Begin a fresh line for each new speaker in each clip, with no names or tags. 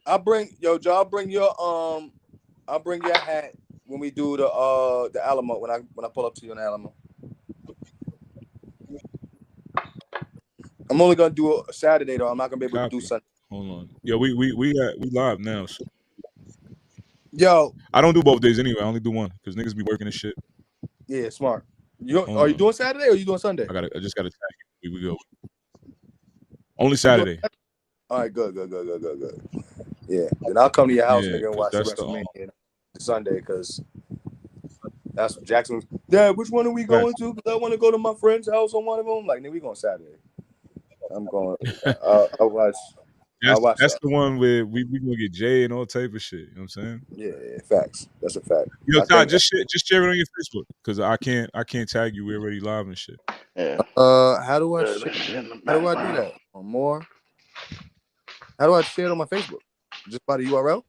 I'll bring your hat when we do the Alamo when I pull up to you in Alamo. I'm only gonna do a Saturday though. I'm not gonna be able to do
Copy.
Sunday.
Hold on. Yeah, we live now. So
Yo,
I don't do both days anyway. I only do one because niggas be working and shit.
yeah, smart. You
Hold
are you
on.
doing Saturday or are you doing Sunday?
I just gotta tag you. We go. Only
You doing?
Saturday.
All right, good. Yeah, then I'll come to your house,
Yeah,
nigga, and
because
watch the
that's the
WrestleMania Sunday because that's what Jackson. Dad, which one are we going
facts.
to? Because I want to go to my friend's house on one of them. Like, nigga, we going Saturday. I'm going. I'll watch. I'll watch
That's
that.
the one where we gonna get Jay and all type of shit. You know what I'm saying?
Yeah, facts. That's a fact.
Yo,
I
Todd,
think.
just share it on your Facebook because I can't tag you. We're already live and shit.
Yeah.
How do I
That shit in the
how do I do
background.
that? On more? How do I share it on my Facebook? Just by the URL?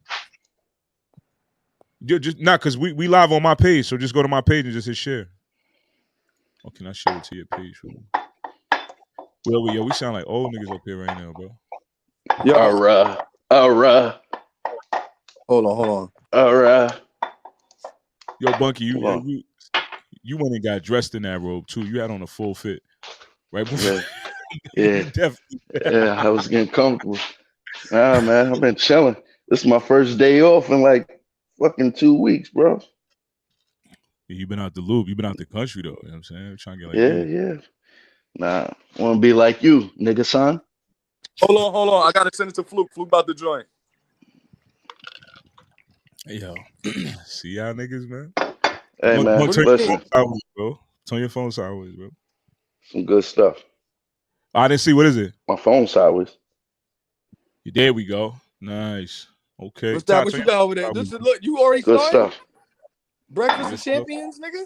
Just not because we live on my page, so just go to my page and just hit share. Or can I share it to your page? We sound like old niggas up here right now, bro.
Yo,
Alright.
hold on.
Alright.
Yo, Bunky,
Hold on.
you went and got dressed in that robe too. You had on a full fit, right before.
Yeah.
You
Yeah.
definitely.
Yeah. I was getting comfortable. Nah, man. I've been chilling. This is my first day off in like fucking 2 weeks, bro.
You been out the loop. You been out the country though. You know what I'm saying? I'm trying to get like
Yeah,
you.
yeah. Nah. Wanna be like you, nigga son.
Hold on. I gotta send it to Fluke. Fluke about to join.
Yo, see y'all niggas, man.
Hey man,
What
Turn
do
your
you
phone
mean?
listen.
sideways, bro. Turn your phone sideways, bro.
Some good stuff.
I didn't see. What is it?
My phone sideways.
There we go. Nice. Okay.
What's that?
Todd,
What
turn
you
your
got over there?
phone
This
sideways.
is look. You already
Good
started
stuff.
Breakfast of
Good stuff.
Champions, nigga.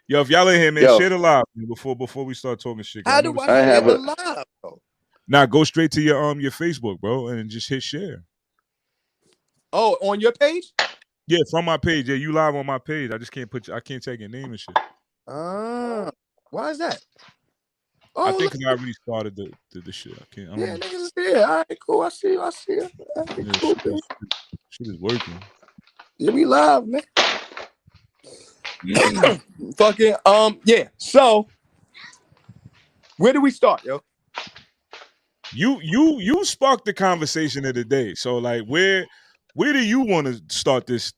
Yo, if y'all in here, man,
Yo,
share the live man, before we start talking shit. 'Cause I
How
know
do
this
I
is
I
share
have
the
a
live, bro?
now. Go straight to your Facebook, bro, and just hit share.
Oh, on your page?
Yeah, from my page. Yeah, you live on my page. I just can't I can't take your name and shit.
Why is that?
I
Oh,
think
look,
because I already started the shit. I can't. I don't
yeah,
know.
niggas is here. All right, cool. I see you. All right,
Yeah,
cool, cool.
shit is working.
Yeah, we live, man. Fucking yeah. So where do we start, yo?
You sparked the conversation of the day. So like, where do you want to start this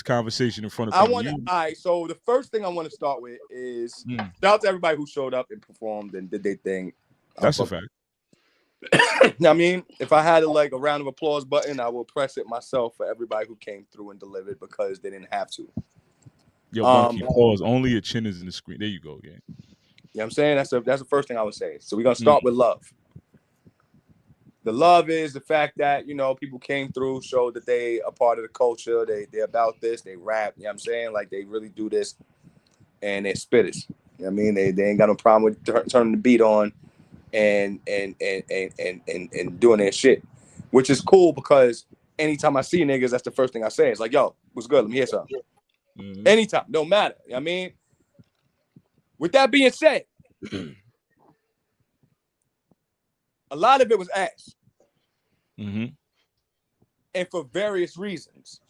conversation in front of
I
people?
want to. All right. So the first thing I want to start with is
Mm,
shout out to everybody who showed up and performed and did their thing.
that's a fact.
I mean, if I had a round of applause button, I will press it myself for everybody who came through and delivered because they didn't have to.
Yo,
Um,
Bunky, pause. Only your chin is in the screen. There you go, gang.
You know what I'm saying? That's the first thing I would say. So we're gonna
Mm,
start with love. The love is the fact that, people came through, showed that they a part of the culture, they're about this, they rap, you know what I'm saying? Like they really do this and they're spitters. You know what I mean? They ain't got no problem with turning the beat on and doing their shit. Which is cool because anytime I see niggas, that's the first thing I say. It's like, yo, what's good? Let me hear something.
mm,
Anytime, no matter. You know what I mean? With that being said, a lot of it was ass.
mm-hmm.
And for various reasons.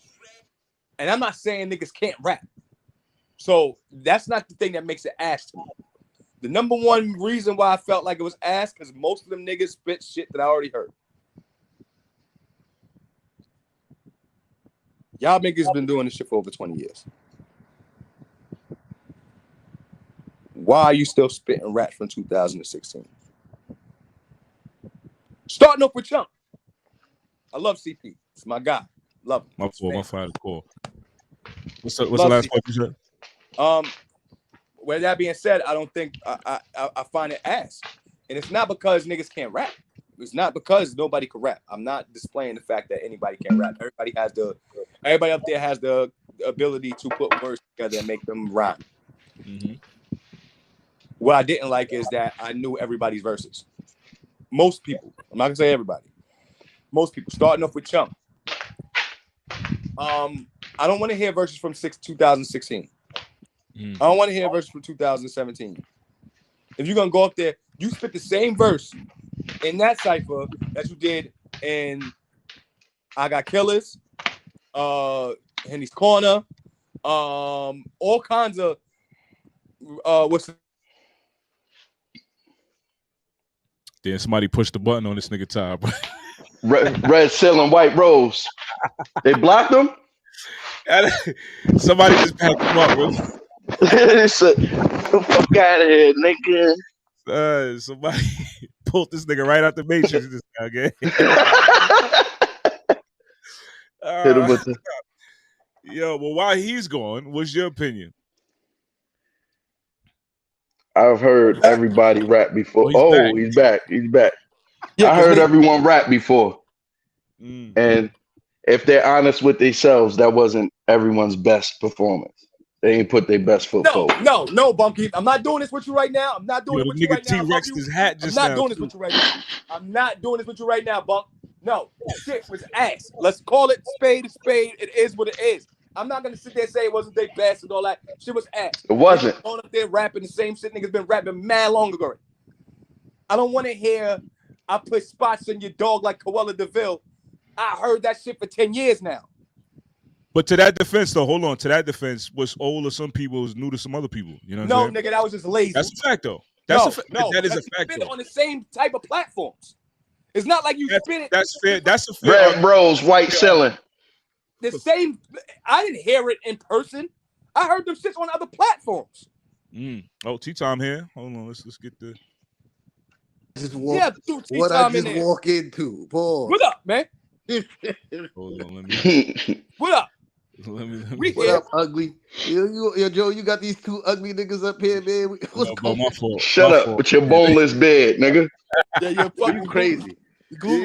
And I'm not saying niggas can't rap. So that's not the thing that makes it ass to me. The number one reason why I felt like it was ass because most of them niggas spit shit that I already heard. Y'all niggas been doing this shit for over 20 years. Why are you still spitting raps from 2016? Starting off with Chunk. I love CP. It's my guy. Love him.
My
It's
fault. My
fan.
fault. Call. What's the
Love
last
CP.
part you said?
With that being said, I don't think I find it ass. And it's not because niggas can't rap. It's not because nobody can rap. I'm not displaying the fact that anybody can rap. Everybody up there has the ability to put words together and make them rhyme.
Mm-hmm.
What I didn't like is that I knew everybody's verses. Most people. I'm not gonna say everybody. Most people. Starting off with Chunk. I don't want to hear verses from 2016.
Mm.
I don't want to hear verses from 2017. If you're gonna go up there, you spit the same verse in that cipher that you did in I got Killers, Henny's Corner, all kinds of
Then somebody pushed the button on this nigga tire, bro.
Red Cell and White Rose. They blocked him?
Somebody just packed him up, bro.
They said, "Get the fuck out of here, nigga."
Somebody pulled this nigga right out the Matrix. This guy, okay?
Hit him with the-
Yo, well, while he's gone, what's your opinion?
I've heard everybody rap before.
Oh,
He's back. He's back.
Yeah,
I heard everyone rap before. And if they're honest with themselves, that wasn't everyone's best performance. They ain't put their best foot forward.
No, Bunky. I'm not doing this with you right now. I'm not doing it with you right now.
T-Rex his hat just
I'm not doing this with you right now. I'm not doing this with you right now, Bunk. No, shit was ass. Let's call it spade a spade. It is what it is. I'm not gonna sit there and say it wasn't their best and all that. Shit was ass.
It wasn't.
Going up there rapping the same shit niggas been rapping mad long ago. I don't want to hear I put spots on your dog like Cruella DeVille. I heard that shit for 10 years now.
But to that defense, though, hold on. To that defense, what's old to some people was new to some other people. You know what I'm saying?
Nigga, that was just lazy.
That's a fact, though.
That
is a fact.
Spit it on the same type of platforms. It's not like you spit it.
That's fair. That's a fair.
Red Rose, White Selling.
The same. I didn't hear it in person. I heard them shits on other platforms.
Oh, T-Time here. Hold on. Let's get the.
What I just walk into. Pause.
What up, man?
Hold on. Let me.
What up?
Let me.
What up, ugly? Yo, Joe, you got these two ugly niggas up here, man. What's going on?
My fault.
Shut up with your boneless bed, nigga.
Yeah, you're fucking
crazy.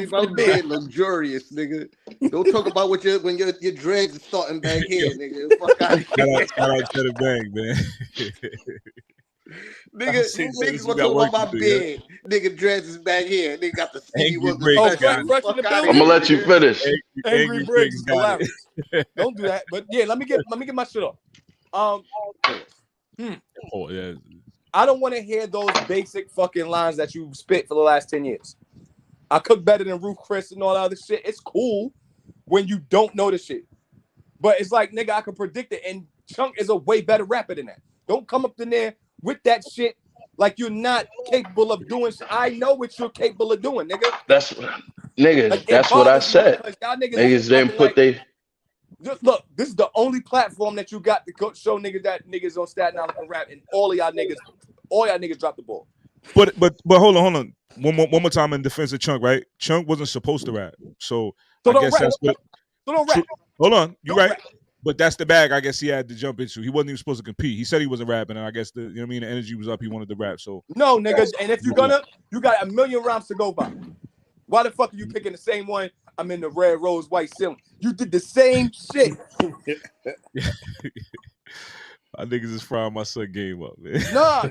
My bed luxurious, nigga. Don't talk about what when your dreads are starting back here, nigga. Fuck out of here.
Shout out to the bang, man.
Niggas want to talk about my bed. Nigga dreads is back here. Nigga got the city with
I'm gonna let you finish.
Angry Briggs is hilarious. Don't do that. But yeah, let me get my shit off.
Oh yeah.
I don't want to hear those basic fucking lines that you spit for the last 10 years. I cook better than Ruth Chris and all that other shit. It's cool when you don't know the shit. But it's like, nigga, I can predict it. And Chunk is a way better rapper than that. Don't come up in there with that shit like you're not capable of doing shit. I know what you're capable of doing, nigga.
That's what I said. Niggas didn't put they.
Just look, this is the only platform that you got to show niggas that niggas on Staten Island can rap, and all y'all niggas drop the ball.
But hold on. One more time in defense of Chunk, right? Chunk wasn't supposed to rap, so I guess
rap.
that's what.
So don't rap.
Hold on, you're right.
Rap.
But that's the bag I guess he had to jump into. He wasn't even supposed to compete. He said he wasn't rapping, and I guess the energy was up. He wanted to rap. So
no, niggas. And if you got a million rounds to go by. Why the fuck are you picking the same one? I'm in the Red Rose, White Ceiling. You did the same shit.
My niggas is frying my son game up, man.
Nah.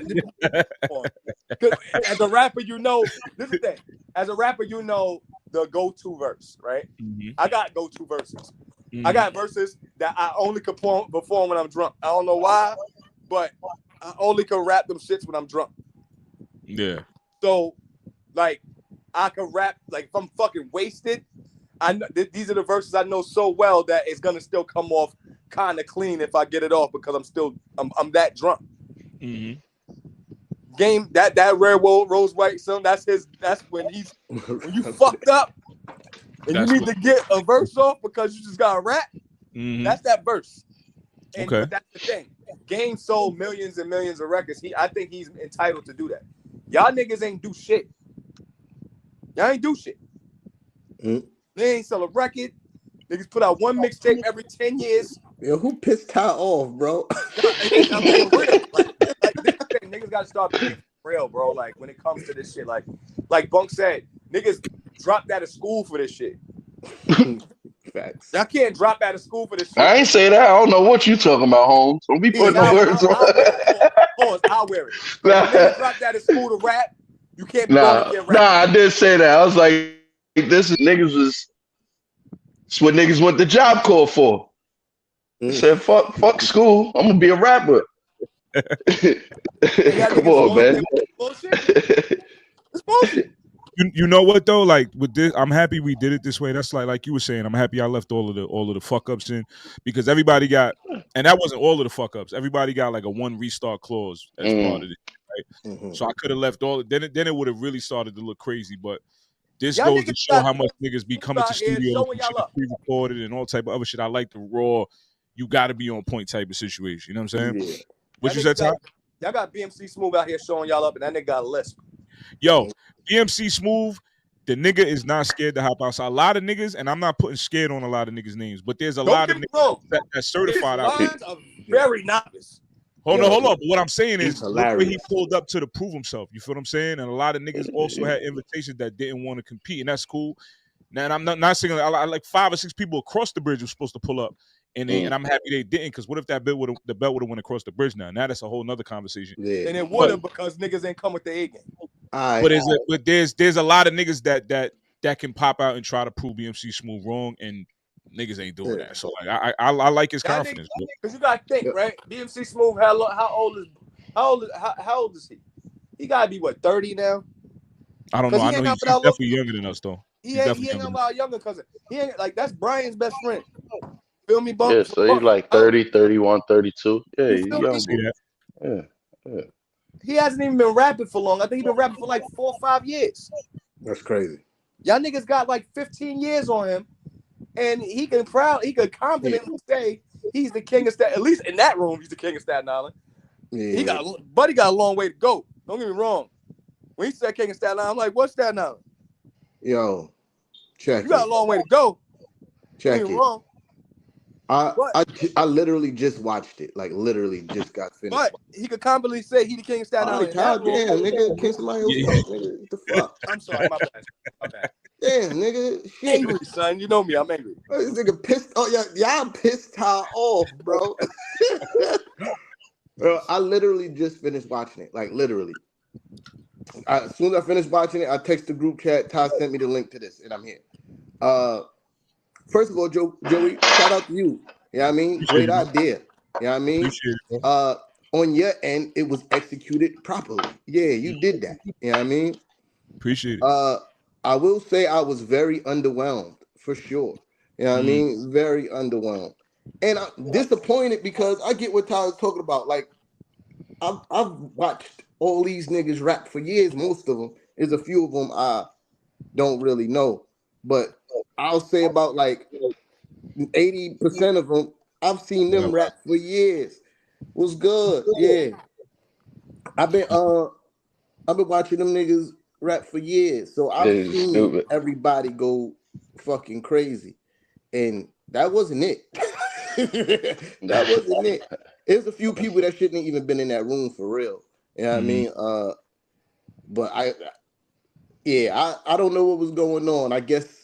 As a rapper, this is the thing. As a rapper, the go-to verse, right? Mm-hmm. I got go-to verses. Mm-hmm. I got verses that I only can perform when I'm drunk. I don't know why, but I only can rap them shits when I'm drunk.
Yeah.
So, like, I can rap, like, if I'm fucking wasted, I know these are the verses I know so well that it's gonna still come off kind of clean if I get it off because I'm that drunk. Mm-hmm. Game that Red Rose White son, that's when you fucked up and you need to get a verse off because you just gotta rap. Mm-hmm. That's that verse. And
okay.
That's the thing. Game sold millions and millions of records. I think he's entitled to do that. Y'all niggas ain't do shit. Y'all ain't do shit. Mm-hmm. They ain't sell a record. Niggas put out one mixtape every 10 years.
Yo, who pissed Ty off, bro?
Niggas gotta start being real, bro. Like when it comes to this shit, like Bunk said, niggas dropped out of school for this shit.
Facts.
Y'all can't drop out of school for this shit.
I ain't say that. I don't know what you talking about, Holmes. Don't be putting no words on.
I'll wear it. Niggas dropped out of school to rap. You can't be going to get rap.
I did say that. I was like, this is niggas was. It's what niggas went to Job Corps for. I said, fuck school. I'm gonna be a rapper. Come on, man.
Bullshit. It's bullshit.
You know what though? Like with this, I'm happy we did it this way. That's like you were saying. I'm happy I left all of the fuck ups in because everybody got, and that wasn't all of the fuck ups. Everybody got like a one restart clause as part of it, right?
Mhm.
So I could have left all. Then it would have really started to look crazy. But this
Y'all
goes to
niggas
show
got-
how much niggas be coming to
out here
studios
showing
and
y'all
shit
up.
pre-recorded and all type of other shit. I like the raw. You got to be on point type of situation. You know what I'm saying?
Yeah.
What you
Y'all
said, Ty?
Y'all got BMC Smooth out here showing y'all up, and that nigga got a lisp.
Yo, BMC Smooth, the nigga is not scared to hop outside. A lot of niggas, and I'm not putting scared on a lot of niggas' names, but there's a
Don't
lot
get
of
me
niggas
wrong.
that's certified out
His
there.
lines are very novice.
Hold
Yo,
on. But what I'm saying
he's
is, look where he
hilarious.
pulled up to prove himself. You feel what I'm saying? And a lot of niggas also had invitations that didn't want to compete, and that's cool. Now, and I'm not saying I like 5 or 6 people across the bridge were supposed to pull up, and I'm happy they didn't, because what if the belt would have went across the bridge now? Now that's a whole nother conversation.
Yeah.
And it would have because niggas ain't come with the A game.
All
But
right.
there's a lot of niggas that can pop out and try to prove BMC Smooth wrong, and niggas ain't doing that. So like I like his confidence.
Because you gotta think, right? BMC Smooth, how old is he? He gotta be what, 30 now?
I don't know. I know he's
without
definitely younger than us though.
He ain't about younger cousin. He ain't like that's Brian's best friend. Feel me, Bump?
Yeah, so he's like 30, 31, 32. Yeah, he's
feel
young.
me?
See that?
Yeah.
He hasn't even been rapping for long. I think he's been rapping for like 4 or 5 years.
That's crazy.
Y'all niggas got like 15 years on him, and he can confidently say he's the king of Staten. At least in that room, he's the king of Staten Island.
Yeah.
Buddy got a long way to go. Don't get me wrong. When he said king of Staten Island, I'm like, what's Staten Island?
Yo, check
You got a long way to go.
Check
Don't get me
it.
wrong.
I literally just watched it. Like literally just got finished.
But he could confidently say he the king of Staten Island.
God damn, nigga, can somebody else talk, nigga? What the fuck?
I'm sorry, my bad. My bad.
Damn, nigga. Shit.
Angry, son. You know me. I'm angry.
This nigga pissed. Oh, y'all pissed her off, bro. Bro, I literally just finished watching it. Like literally. As soon as I finished watching it, I text the group chat. Ty sent me the link to this, and I'm here. First of all, Joey, shout out to you. You know what I mean? Great idea. You know what I mean? On your end, it was executed properly. Yeah, you did that. You know what I mean?
Appreciate it.
I will say I was very underwhelmed for sure. You know what I mean? Very underwhelmed. And I'm disappointed because I get what Tyler's talking about. Like, I've watched all these niggas rap for years. Most of them. There's a few of them I don't really know. But I'll say about like 80% of them, I've seen them rap for years. Was good. Yeah. I've been watching them niggas rap for years. So I've seen everybody go fucking crazy. And that wasn't it. That wasn't it. There's a few people that shouldn't have even been in that room for real. You know what I mean? But I don't know what was going on. I guess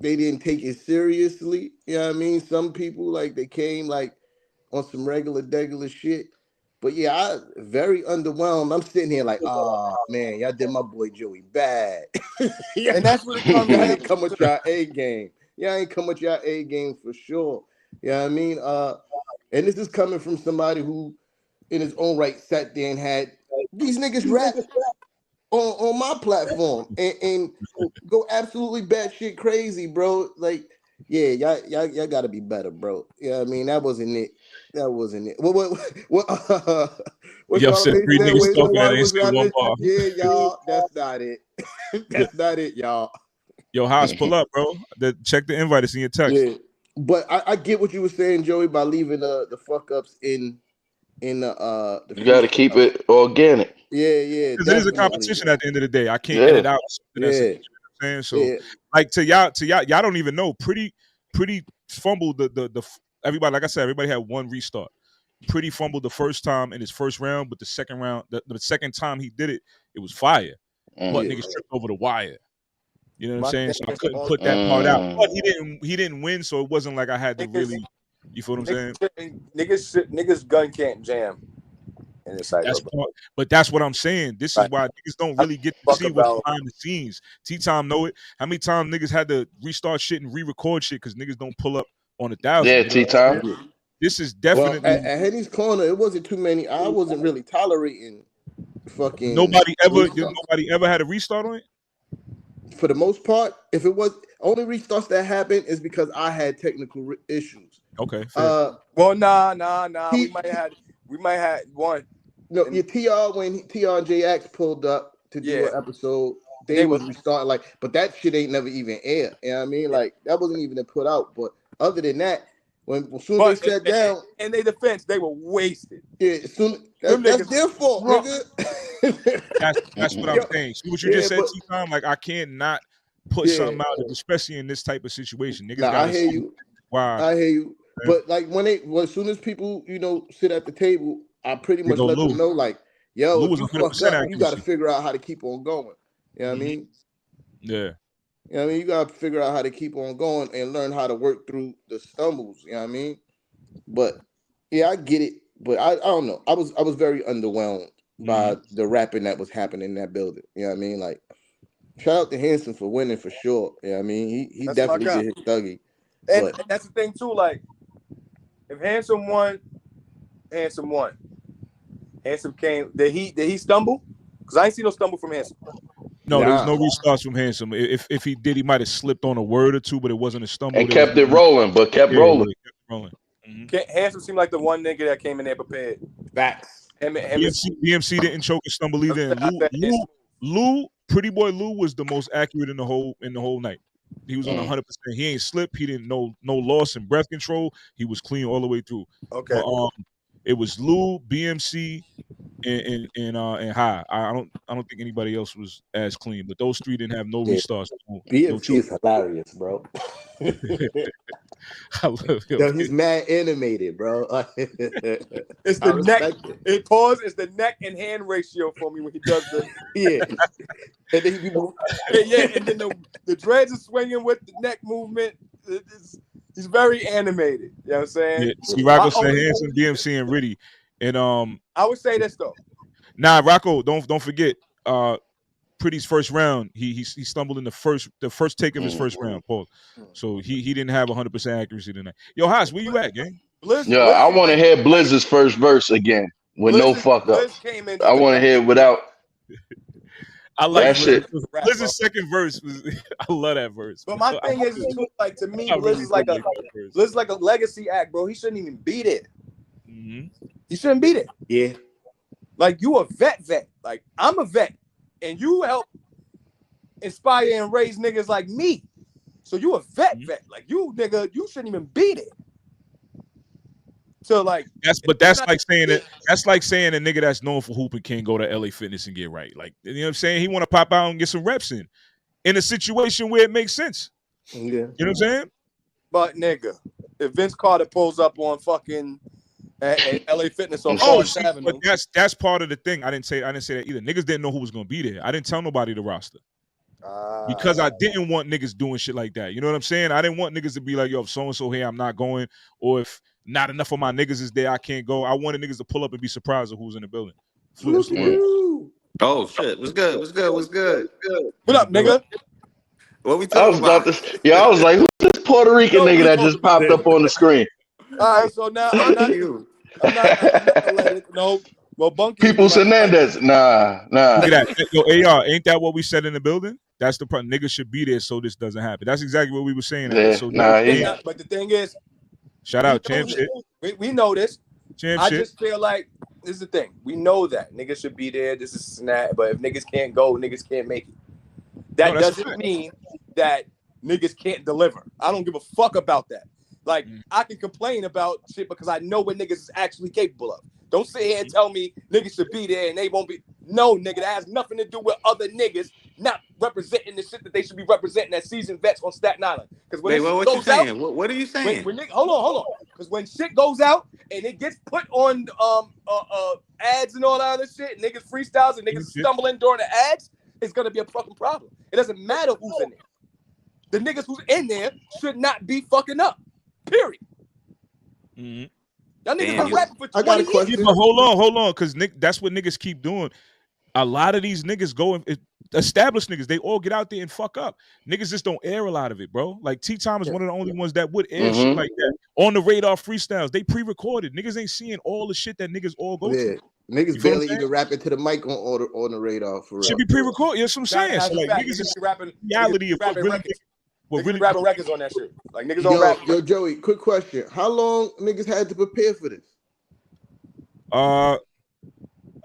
they didn't take it seriously. You know what I mean? Some people, like, they came, like, on some degular shit. But, yeah, I very underwhelmed. I'm sitting here like, oh, man, y'all did my boy Joey bad.
And that's what it comes
y'all
down
ain't come with y'all A game. Y'all ain't come with y'all A game for sure. You know what I mean? And this is coming from somebody who, in his own right, sat there and had these niggas rap on my platform and go absolutely batshit crazy, bro. Like, yeah, y'all gotta be better, bro. You know what I mean? That wasn't it. That wasn't it. What
Yo, said 3 niggas talking and ain't say one bar.
Yeah, y'all, that's not it. That's not it, y'all.
Yo, Haas, pull up, bro. Check the invite. It's in your text.
Yeah, but I get what you were saying, Joey, by leaving the fuck ups in the.
You got to keep it organic.
Yeah.
Because it is a competition at the end of the day. I can't edit out something that's, you know what I'm saying? So, like to y'all, don't even know. Pretty fumbled the everybody. Like I said, everybody had one restart. Pretty fumbled the first time in his first round, but the second round, the second time he did it, it was fire. But niggas tripped over the wire. You know what I'm saying? So I couldn't put that part out. But he didn't win, so it wasn't like I had to really. You feel what I'm saying?
Niggas gun can't jam. And it's like,
but that's what I'm saying. This is why niggas don't really get to see what's behind the scenes. T-Time know it. How many times niggas had to restart shit and re-record shit because niggas don't pull up on 1,000?
Yeah, T-Time.
This is definitely
at Henny's corner. It wasn't too many. I wasn't really tolerating fucking.
Nobody ever had a restart on it.
for the most part, if it was only restarts that happened is because I had technical issues.
Okay. Fair.
Well, nah. We might have one.
No, your TR when TR and JX pulled up to do an episode, they was restarting but that shit ain't never even aired. You know what I mean? Like that wasn't even put out. But other than that, as soon as they sat down,
in their defense, they were wasted.
Yeah, that's their fault, nigga.
That's what I'm saying. See what you just said, T-Tom? Like I can't not put something out, especially in this type of situation. Niggas
I hear you.
Why?
I hear you. But like as soon as people, sit at the table, I pretty much let them know, like, yo, if you fuck up, you got to figure out how to keep on going. You know what I mean?
Yeah.
You know what I mean? You got to figure out how to keep on going and learn how to work through the stumbles. You know what I mean? But yeah, I get it. But I don't know. I was very underwhelmed by the rapping that was happening in that building. You know what I mean? Like, shout out to Hanson for winning for sure. You know what I mean? He definitely did his thuggy.
And that's the thing too. Like, if Hanson won. Hanson came. Did he stumble? Because I ain't see no stumble from Hanson.
No, there was no restarts from Hanson. If he did, he might have slipped on a word or two, but it wasn't a stumble.
And kept it rolling, but kept rolling.
Hanson seemed like the one nigga that came in there prepared.
Facts.
BMC didn't choke a stumble either. And Lou, Pretty Boy Lou was the most accurate in the whole night. He was on 100%. He ain't slipped. He didn't no loss in breath control. He was clean all the way through.
Okay.
But, it was Lou, BMC, and High. I don't think anybody else was as clean, but those three didn't have no restarts.
BMC is hilarious, bro.
I love him.
Yo, he's mad animated, bro.
It's the neck. It's the neck and hand ratio for me when he does the and then and then the dreads are swinging with the neck movement. He's very animated. You know what I'm saying?
Yeah. See, Rocco said Hanson, BMC, and Riddy. And
I would say this though.
Nah, Rocco, don't forget. Pretty's first round, he stumbled in the first take of his first round, Paul. So he didn't have 100% accuracy tonight. Yo, Haas, where you at, gang?
I want to hear Blizz's first verse again with no fuck up. I want to hear it without.
I like that shit. Blizz's second verse I love that verse.
But my thing is, like, to me, Blizz is like a legacy act, bro. He shouldn't even be there. He shouldn't be there.
Yeah.
Like, you a vet. Like, I'm a vet. And you help inspire and raise niggas like me. So you a vet. Like, you, nigga, you shouldn't even be there. So, like,
that's like saying a nigga that's known for hooping can't go to LA Fitness and get right. Like, you know what I'm saying? He want to pop out and get some reps in a situation where it makes sense.
Yeah.
You know what I'm saying?
But nigga, if Vince Carter pulls up on fucking at LA Fitness on Forest Avenue,
but that's part of the thing. I didn't say that either. Niggas didn't know who was gonna be there. I didn't tell nobody the roster. Because I didn't want niggas doing shit like that. You know what I'm saying? I didn't want niggas to be like, yo, if so-and-so here, I'm not going. Or if not enough of my niggas is there, I can't go. I wanted niggas to pull up and be surprised of who's in the building.
Oh, shit. What's good?
What up, nigga?
What we talking about?
I was like, who's this Puerto Rican nigga that just popped up on the screen?
All right, so now I'm not no. Well, Bunky.
Peoples Hernandez. Nah.
Look at that. Yo, AR, ain't that what we said in the building? That's the problem. Niggas should be there so this doesn't happen. That's exactly what we were saying.
Yeah,
so
but the thing is,
shout out champ shit.
We know this.
Champ
I
shit.
just feel like this is the thing. We know that niggas should be there. This is snap. But if niggas can't go, niggas can't make it. That doesn't mean that niggas can't deliver. I don't give a fuck about that. Like, I can complain about shit because I know what niggas is actually capable of. Don't sit here and tell me niggas should be there and they won't be. No, nigga, that has nothing to do with other niggas not representing the shit that they should be representing as seasoned vets on Staten Island. Because when
what you saying? What are you saying?
Hold on. Because when shit goes out and it gets put on ads and all that other shit, niggas freestyles and niggas stumbling during the ads, it's gonna be a fucking problem. It doesn't matter who's in there. The niggas who's in there should not be fucking up. Period. Y'all niggas been rapping for 20 years.
But hold on, because that's what niggas keep doing. A lot of these niggas go and established niggas, they all get out there and fuck up. Niggas just don't air a lot of it, bro. Like T-Tom is one of the only ones that would air shit like that on the radar freestyles. They pre-recorded. Niggas ain't seeing all the shit that niggas all go through.
Niggas barely even rapping to the mic on the radar for real.
Should be pre-recorded. That's what I'm saying. So like niggas is
rapping
reality of what really
rapping records on that shit. Like niggas don't rap.
Yo, Joey, quick question. How long niggas had to prepare for this?
A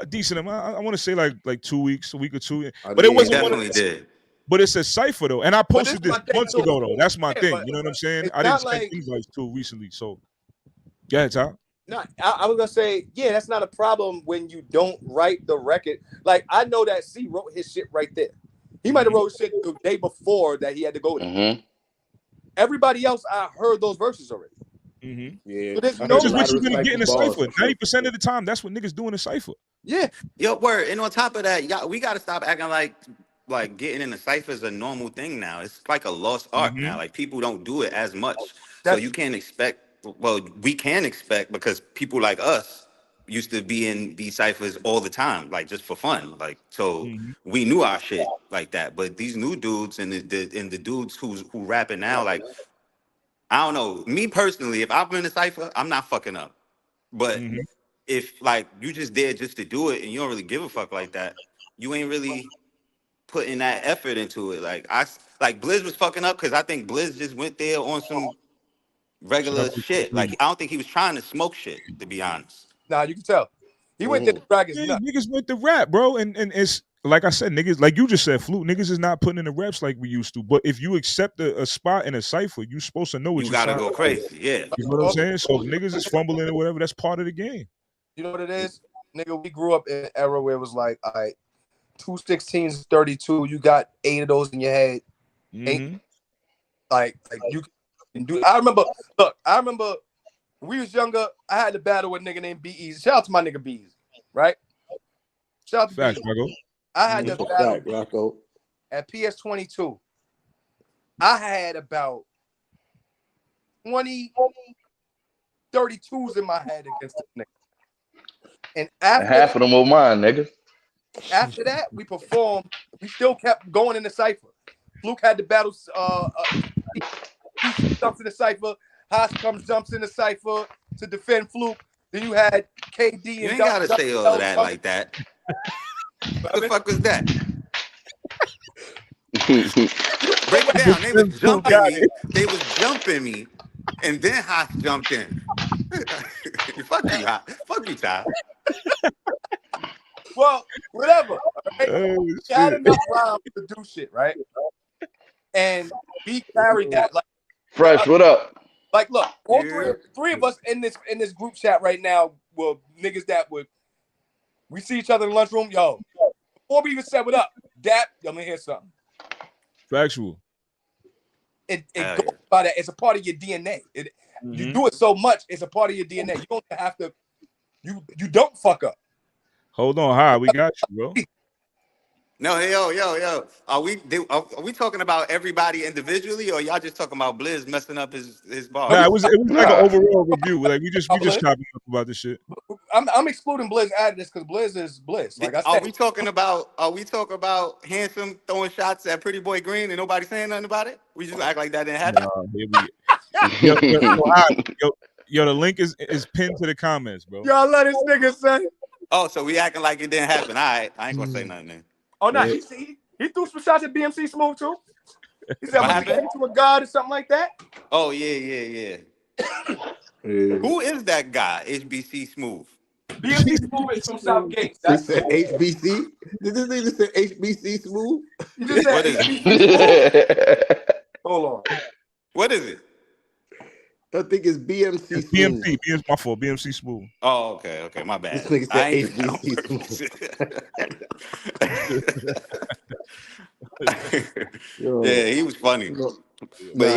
decent amount. I want to say like 2 weeks, a week or two.
But it wasn't definitely did.
But it's a cipher though, and I posted this months ago though. That's my thing. You know what I'm saying? I didn't send invites too recently, so go ahead, Tom.
No, I was gonna say, yeah, that's not a problem when you don't write the record. Like I know that C wrote his shit right there. He might have wrote shit the day before that he had to go with it. Everybody else, I heard those verses already.
Yeah,
so there's
just what you're gonna get in a cipher. 90% of the time, that's what niggas do in a cipher.
Yeah,
yo, word. And on top of that, we gotta stop acting like getting in the cipher is a normal thing now. It's like a lost art now. Like people don't do it as much, so you can't expect. Well, we can expect because people like us used to be in these ciphers all the time, like just for fun. Like so, we knew our shit like that. But these new dudes and the dudes who rapping now, like I don't know. Me personally, if I'm in a cipher, I'm not fucking up. But if like you just there just to do it and you don't really give a fuck like that, you ain't really putting that effort into it. Like Blizz was fucking up because I think Blizz just went there on some regular shit. Like I don't think he was trying to smoke shit, to be honest.
Nah, you can tell. He went to the dragons.
Yeah, niggas went to rap, bro. And it's like I said, niggas, like you just said, Fluke, niggas is not putting in the reps like we used to. But if you accept a spot in a cipher, you supposed to know what you
gotta go crazy. Yeah.
You know what I'm saying? So if niggas is fumbling or whatever, that's part of the game.
You know what it is? Nigga, we grew up in an era where it was like, all right, 2 16s, 32. You got 8 of those in your head. 8. Like you can do. I remember when we was younger, I had to battle with a nigga named B-Eazy. Shout out to my nigga B-Eazy, right? Shout out to
Facts,
B-Eazy. I had to battle at PS22. I had about 20, 32s in my head against this nigga. And after
half of them were mine, nigga.
After that, we performed. We still kept going in the cipher. Fluke had to battle. He jumps in the cipher. Haas comes, jumps in the cipher to defend Fluke. Then you had KD. And
you ain't gotta say all of that like that. What the fuck was that? Break it down. They was jumping me. They was jumping me, and then Haas jumped in. Fuck you, Haas. Fuck you, Ty.
Well, whatever. Right?
Oh,
he had enough rhymes to do shit, right? And we carried that. Like,
Fresh, what up?
Like, look, all three of us in this group chat right now were niggas that would. We see each other in the lunchroom, yo. Before we even said what up, Dap, let me hear something.
Factual.
It goes by that. It's a part of your DNA. You do it so much, it's a part of your DNA. You don't have to. You don't fuck up.
Hold on, hi, we got you, bro.
No, yo. Are we talking about everybody individually, or y'all just talking about Blizz messing up his bar?
Nah, it was like an overall review. Like we just chopping up about this shit.
I'm excluding Blizz out of this because Blizz is Blizz. Like I said,
are we talking about Handsome throwing shots at Pretty Boy Green and nobody saying nothing about it? We just act like that didn't happen.
Yo, the link is pinned to the comments, bro.
Y'all let this nigga say.
Oh, so we acting like it didn't happen. All right, I ain't gonna say nothing then.
Oh no, he threw some shots at BMC Smooth too. He said, "Was he to a god or something like that?"
Oh yeah. Who is that guy? HBC Smooth.
BMC Smooth is from Southgate.
That's HBC. Did this nigga say HBC Smooth?
You just said HBC Smooth. Hold on.
What is it?
I think it's BMC Smooth.
BMC, my fault. BMC Smooth.
Oh, okay, my bad.
This nigga said HBC
Smooth. Yeah, he was funny. But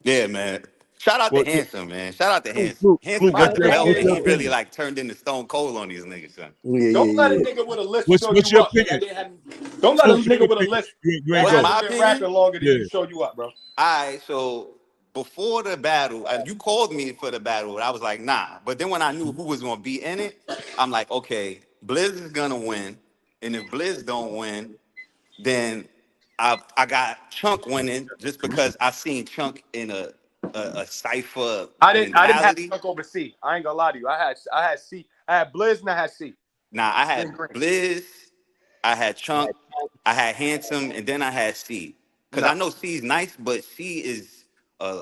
yeah, man. Shout out to Handsome, man. Shout out to Handsome. Handsome got the belt and he really like turned into Stone Cold on these niggas, son.
Don't let a nigga with a list show
what's
you
your
up.
opinion?
Don't let a nigga with a list.
You ain't
my opinion?
Rapping longer than you show you up, bro.
All right, so before the battle, you called me for the battle, and I was like, nah. But then when I knew who was gonna be in it, I'm like, okay, Blizz is gonna win, and if Blizz don't win, then I got Chunk winning just because I seen Chunk in a a cipher
I didn't have
mentality.
Chunk over C. I ain't gonna lie to you. I had C. I had Blizz and I had C.
Nah, I had
Green.
Blizz, I had Chunk, I had Handsome, and then I had C. Because
Nah.
I know C's nice, but C is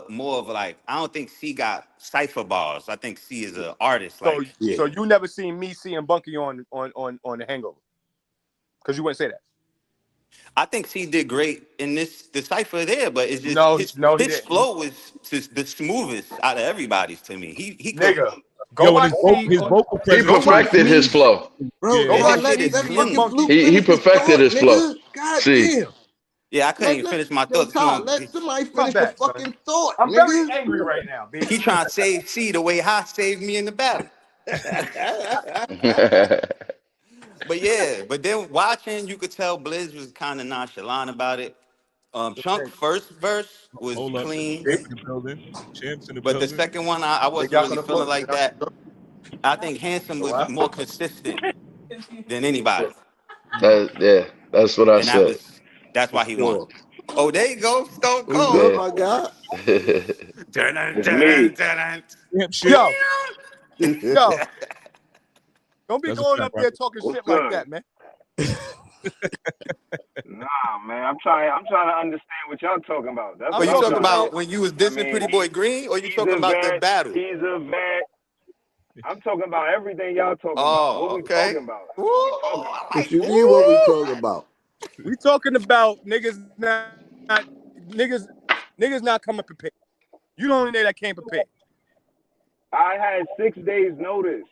more of like, I don't think C got cipher bars. I think C is an artist.
So
Like,
Yeah.
so you never seen me, C, and Bunky on the Hangover? Because you wouldn't say that.
I think C did great in the cipher there, but it's just
No, he
his
didn't.
flow was just the smoothest out of everybody's to me. He could.
Nigga, go
Yo, and
watch C.
his vocal
He
presence.
Go watch
perfected his
me,
flow.
bro.
Yeah,
Go
Yeah,
God,
watch
his shit
let
is
C
let
and
fucking
clean.
Bunky.
Fluke
He
finish his
perfected
thought,
his flow.
nigga. God
See,
damn.
Yeah, I couldn't even
Let
finish my
yo
thoughts.
Todd, let somebody
My
finish the
bad, son.
fucking thought,
I'm very
nigga.
angry right now, B.
He trying to save C the way Ha saved me in the battle. But yeah, but then watching, you could tell Blizz was kind of nonchalant about it. Chunk first verse was
Hold up.
clean,
Champs in the building. Champs in the
but the
building.
second one I
Take
wasn't
y'all from
really
the
feeling
floor.
like that. I think Handsome was
Wow.
more consistent than anybody,
yeah, that's what I
and
said.
that's
For
why he won.
sure.
Oh, there you go, Stone
We good,
Cold.
Yeah.
my God?
Dun-dun,
It's me.
dun-dun, dun-dun.
Champ shit.
Yo, yo, don't be
That's a
going
fact.
up there talking
What's
shit like
good?
that, man.
Nah, man. I'm trying to understand what y'all talking about. That's
I'm
But
what
you
I'm
talking
talking
trying to
about
about
do.
when you was
I
dissing
mean,
Pretty Boy Green, or you
he's
talking
a
about the
vet.
battle?
He's a vet. I'm talking about everything y'all talking about.
Oh,
What we
okay.
talking about?
Ooh,
What we talking
I
about?
What
like.
you mean? What we talking
Ooh.
about?
we talking about not niggas not coming prepared. You the only nigga that came prepared.
I had 6 days notice.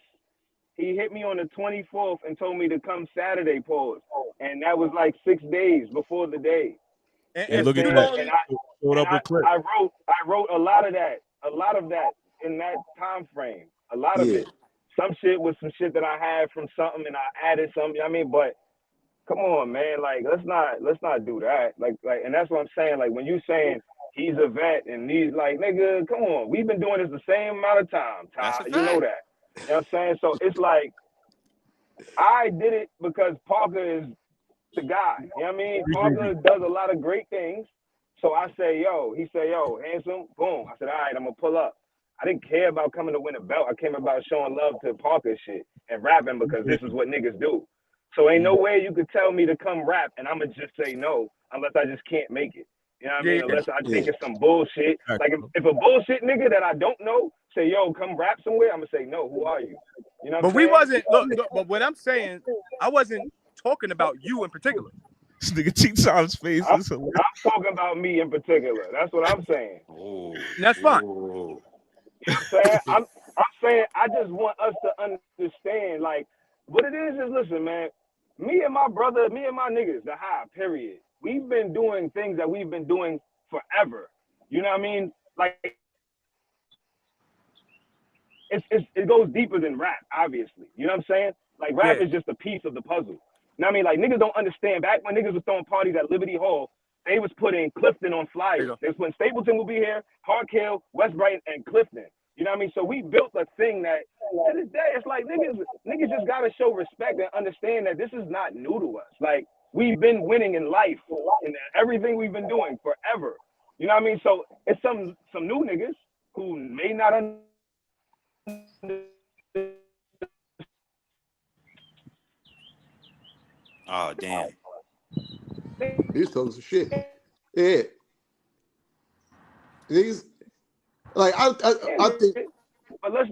He hit me on the 24th and told me to come Saturday, pause. And that was like 6 days before the day.
And,
And
and
look at
you
Saying,
the
that.
only
Showed up with clip.
I wrote a lot of that in that time frame. A lot of
Yeah.
it. Some shit was some shit that I had from something and I added something. You know what I mean, but come on, man. Like let's not do that. Like and that's what I'm saying. Like when you saying he's a vet and he's like, nigga, come on. We've been doing this the same amount of time,
That's a
Ty. You know
fact.
that. You know what I'm saying? So it's like I did it because Parker is the guy. You know what I mean? Parker does a lot of great things. So I say, yo, he say, yo, Handsome, boom. I said, all right, I'm gonna pull up. I didn't care about coming to win a belt. I came about showing love to Parker shit and rapping because this is what niggas do. So ain't no way you could tell me to come rap and I'ma just say no unless I just can't make it. You know what I mean?
yeah.
Unless I think
Yeah.
it's some bullshit. Like if a bullshit nigga that I don't know say, yo, come rap somewhere, I'm gonna say, no, who are you? You know what
But
I'm
we
saying?
wasn't look, but what I'm saying, I wasn't talking about you in particular.
This nigga T-Time's face
I'm,
is hilarious.
I'm talking about me in particular. That's what I'm saying.
Oh,
And that's fine.
oh.
You know what I'm saying? I'm saying I just want us to understand, like, what it is listen, man, me and my brother, me and my niggas, the high, period. We've been doing things that we've been doing forever. You know what I mean? Like it goes deeper than rap, obviously. You know what I'm saying? Like rap
Yeah.
is just a piece of the puzzle. You know what I mean? Like niggas don't understand. Back when niggas was throwing parties at Liberty Hall, they was putting Clifton on flyers. They was putting Stapleton will be here, Park Hill, West Brighton, and Clifton. You know what I mean? So we built a thing that to this day it's like niggas just gotta show respect and understand that this is not new to us. Like we've been winning in life and everything we've been doing forever. You know what I mean? So it's some new niggas who may not understand.
Oh, damn.
He's talking some shit. Yeah. These like I think
But let's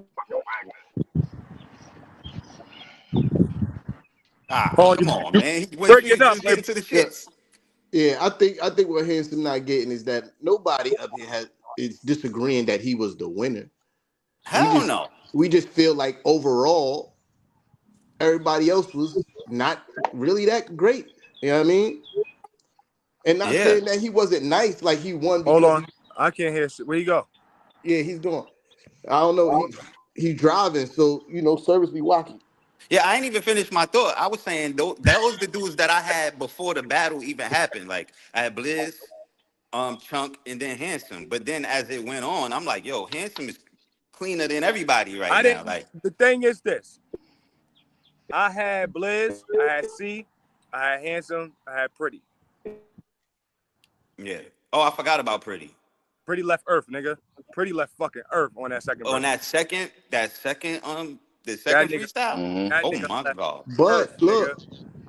Come on, man. When
Break
he
it
was
up.
just getting to the
yeah,
shits.
yeah, I think what Hanson not getting is that nobody up here is disagreeing that he was the winner.
Hell no.
We just feel like overall everybody else was not really that great. You know what I mean? And not
Yeah.
saying that he wasn't nice, like he won
Hold
because
on. I can't hear shit. Where you go?
yeah, he's doing. I don't know. He's driving, so service be wacky.
Yeah, I ain't even finished my thought. I was saying those the dudes that I had before the battle even happened. Like I had Blizz, Chunk, and then Handsome. But then as it went on, I'm like, yo, Handsome is cleaner than everybody right
I
now.
didn't.
Like,
The thing is this: I had Blizz, I had C, I had Handsome, I had Pretty.
yeah. Oh, I forgot about Pretty.
Pretty left Earth, nigga. Pretty left fucking Earth on that second.
On
verse.
the second freestyle.
Mm-hmm.
Oh my god!
But look,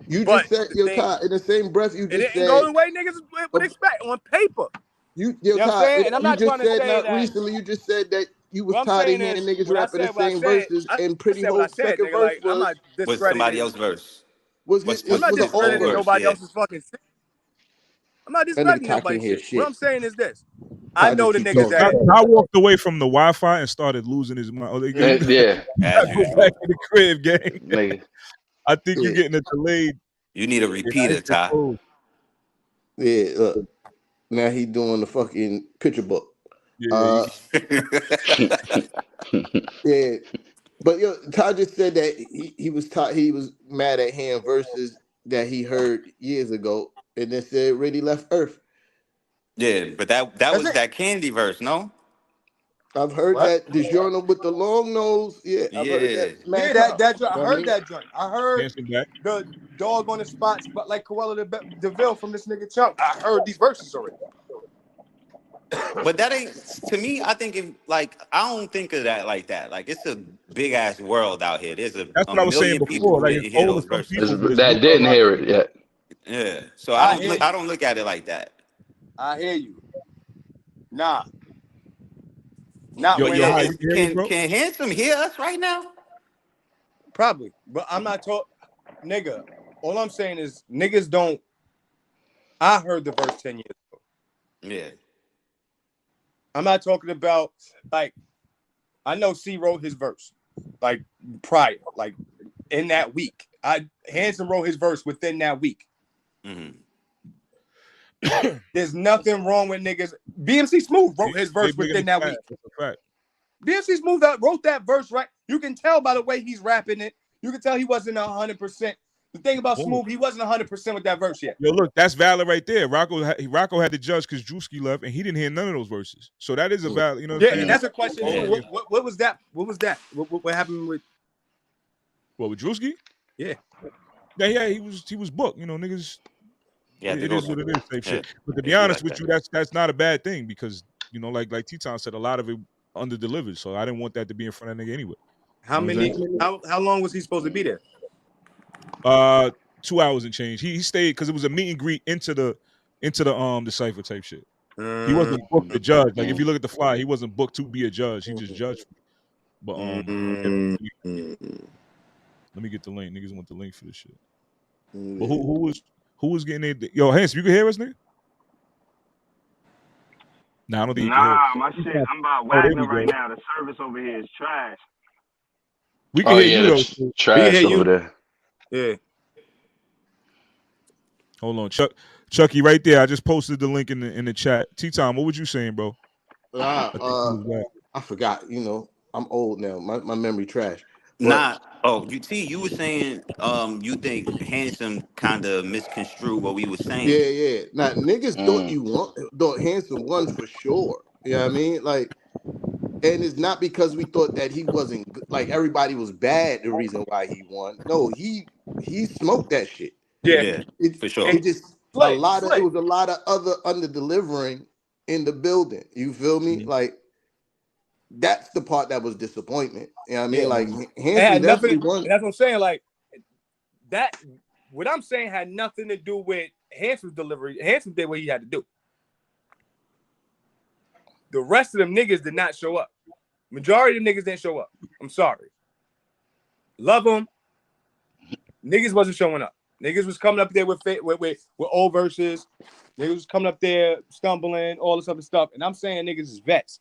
you just said your Ty in the same breath. You just
it
said
didn't go the way niggas would expect on paper.
You
know what I'm saying? And I'm not
just
trying to
said
say
not
that.
recently. You just said that you was
What I'm
tired of
saying
hearing
is,
niggas
when I
rapping the
said what I
same
said,
verses,
I
and Pretty
said what I
whole
said,
second
nigga,
verse
like, I'm not
Was
discrediting
somebody else's verse?
was
What's-
his,
I'm not
was an old
discrediting
verse.
nobody
yeah.
else's fucking shit. I'm not
That nigga
discrediting
Ty
nobody's
can't hear
shit.
shit.
What I'm saying is this. I know the
keep
niggas
talking.
that
I walked away from the Wi-Fi and started losing his mind.
Yeah,
As
Go
usual.
back to the crib, gang.
nigga.
I think you're
Yeah.
getting a delayed.
You need a repeater, Ty.
Yeah, now he doing the fucking picture book.
Yeah,
Yeah, but yo, Ty just said that he was mad at him versus that he heard years ago, and then said really left Earth.
Yeah, but that was that Candy verse, no?
I've heard that DiGiorno with the long nose. Yeah, I've heard that.
Yeah, that joint. I heard that joint. I heard
dancing back.
the dog on the spots, but like Cruella DeVille from this nigga Chunk. I heard these verses already.
But that ain't, to me, I think I don't think of that like that. Like, it's a big ass world out here. There's
That's
a
what I was saying
million people
before. Like,
who
it's
hear
older
those
some
verses.
people, but it's
That
new
didn't
a lot.
hear it yet.
Yeah. So
I
I don't look at it like that.
I hear you. Nah.
Yo,
When
yo,
I-
how you hear me, bro?
Can Handsome hear us right now?
Probably, but I'm not talking, nigga. All I'm saying is niggas don't. I heard the verse 10 years ago.
Yeah.
I'm not talking about like I know C wrote his verse like prior, like in that week. Hanson wrote his verse within that week.
Mm-hmm.
There's nothing wrong with niggas. BMC Smooth wrote his verse within that week.
That's a fact.
BMC Smooth wrote that verse right. You can tell by the way he's rapping it. You can tell he wasn't 100%. The thing about Smooth, he wasn't 100% with that verse yet.
Yo, look, that's valid right there. Rocco had to judge because Drewski left, and he didn't hear none of those verses. So that is a valid, you know.
Yeah, and that's a question.
Yeah.
What was that? What was that? What happened with?
What, with Drewski?
Yeah.
Yeah, he was booked. You know, niggas.
Yeah,
It is what it is, type shit. But to be
Yeah,
honest
like
with you, that's not a bad thing because you know, like T-Town said, a lot of it under delivered. So I didn't want that to be in front of nigga anyway.
How long was he supposed to be there?
2 hours and change. He stayed because it was a meet and greet into the cipher type shit. He wasn't booked to judge. Like if you look at the fly, he wasn't booked to be a judge. He just judged. But let me get the link. Niggas want the link for this shit. But who was getting it? Yo, Hanson, you can hear us, nigga? Nah, I don't think you can hear us.
My shit. I'm about Wagner right now. The service over here is trash.
We can hear you though.
Trash
hear you.
over there.
Yeah.
Hold on, Chucky, right there. I just posted the link in the chat. T-Time, what was you saying, bro?
I forgot. You know, I'm old now. My memory trash. But,
Nah. Oh, you were saying you think Handsome kind of misconstrued what we were saying.
Yeah. Now niggas thought Hanson won for sure. You know what I mean? Like, and it's not because we thought that he wasn't good, like everybody was bad. The reason why he won. No, he smoked that shit.
Yeah.
For sure.
It just it was a lot of other under delivering in the building. You feel me?
Mm-hmm.
Like that's the part that was disappointment. You know what I mean?
Yeah.
Like
It had
Hanson definitely
nothing.
won.
That's what I'm saying. Like that. What I'm saying had nothing to do with Hanson's delivery. Hanson did what he had to do. The rest of them niggas did not show up. Majority of them niggas didn't show up. I'm sorry. Love them. Niggas wasn't showing up. Niggas was coming up there with old verses. Niggas was coming up there stumbling, all this other stuff. And I'm saying niggas is vets.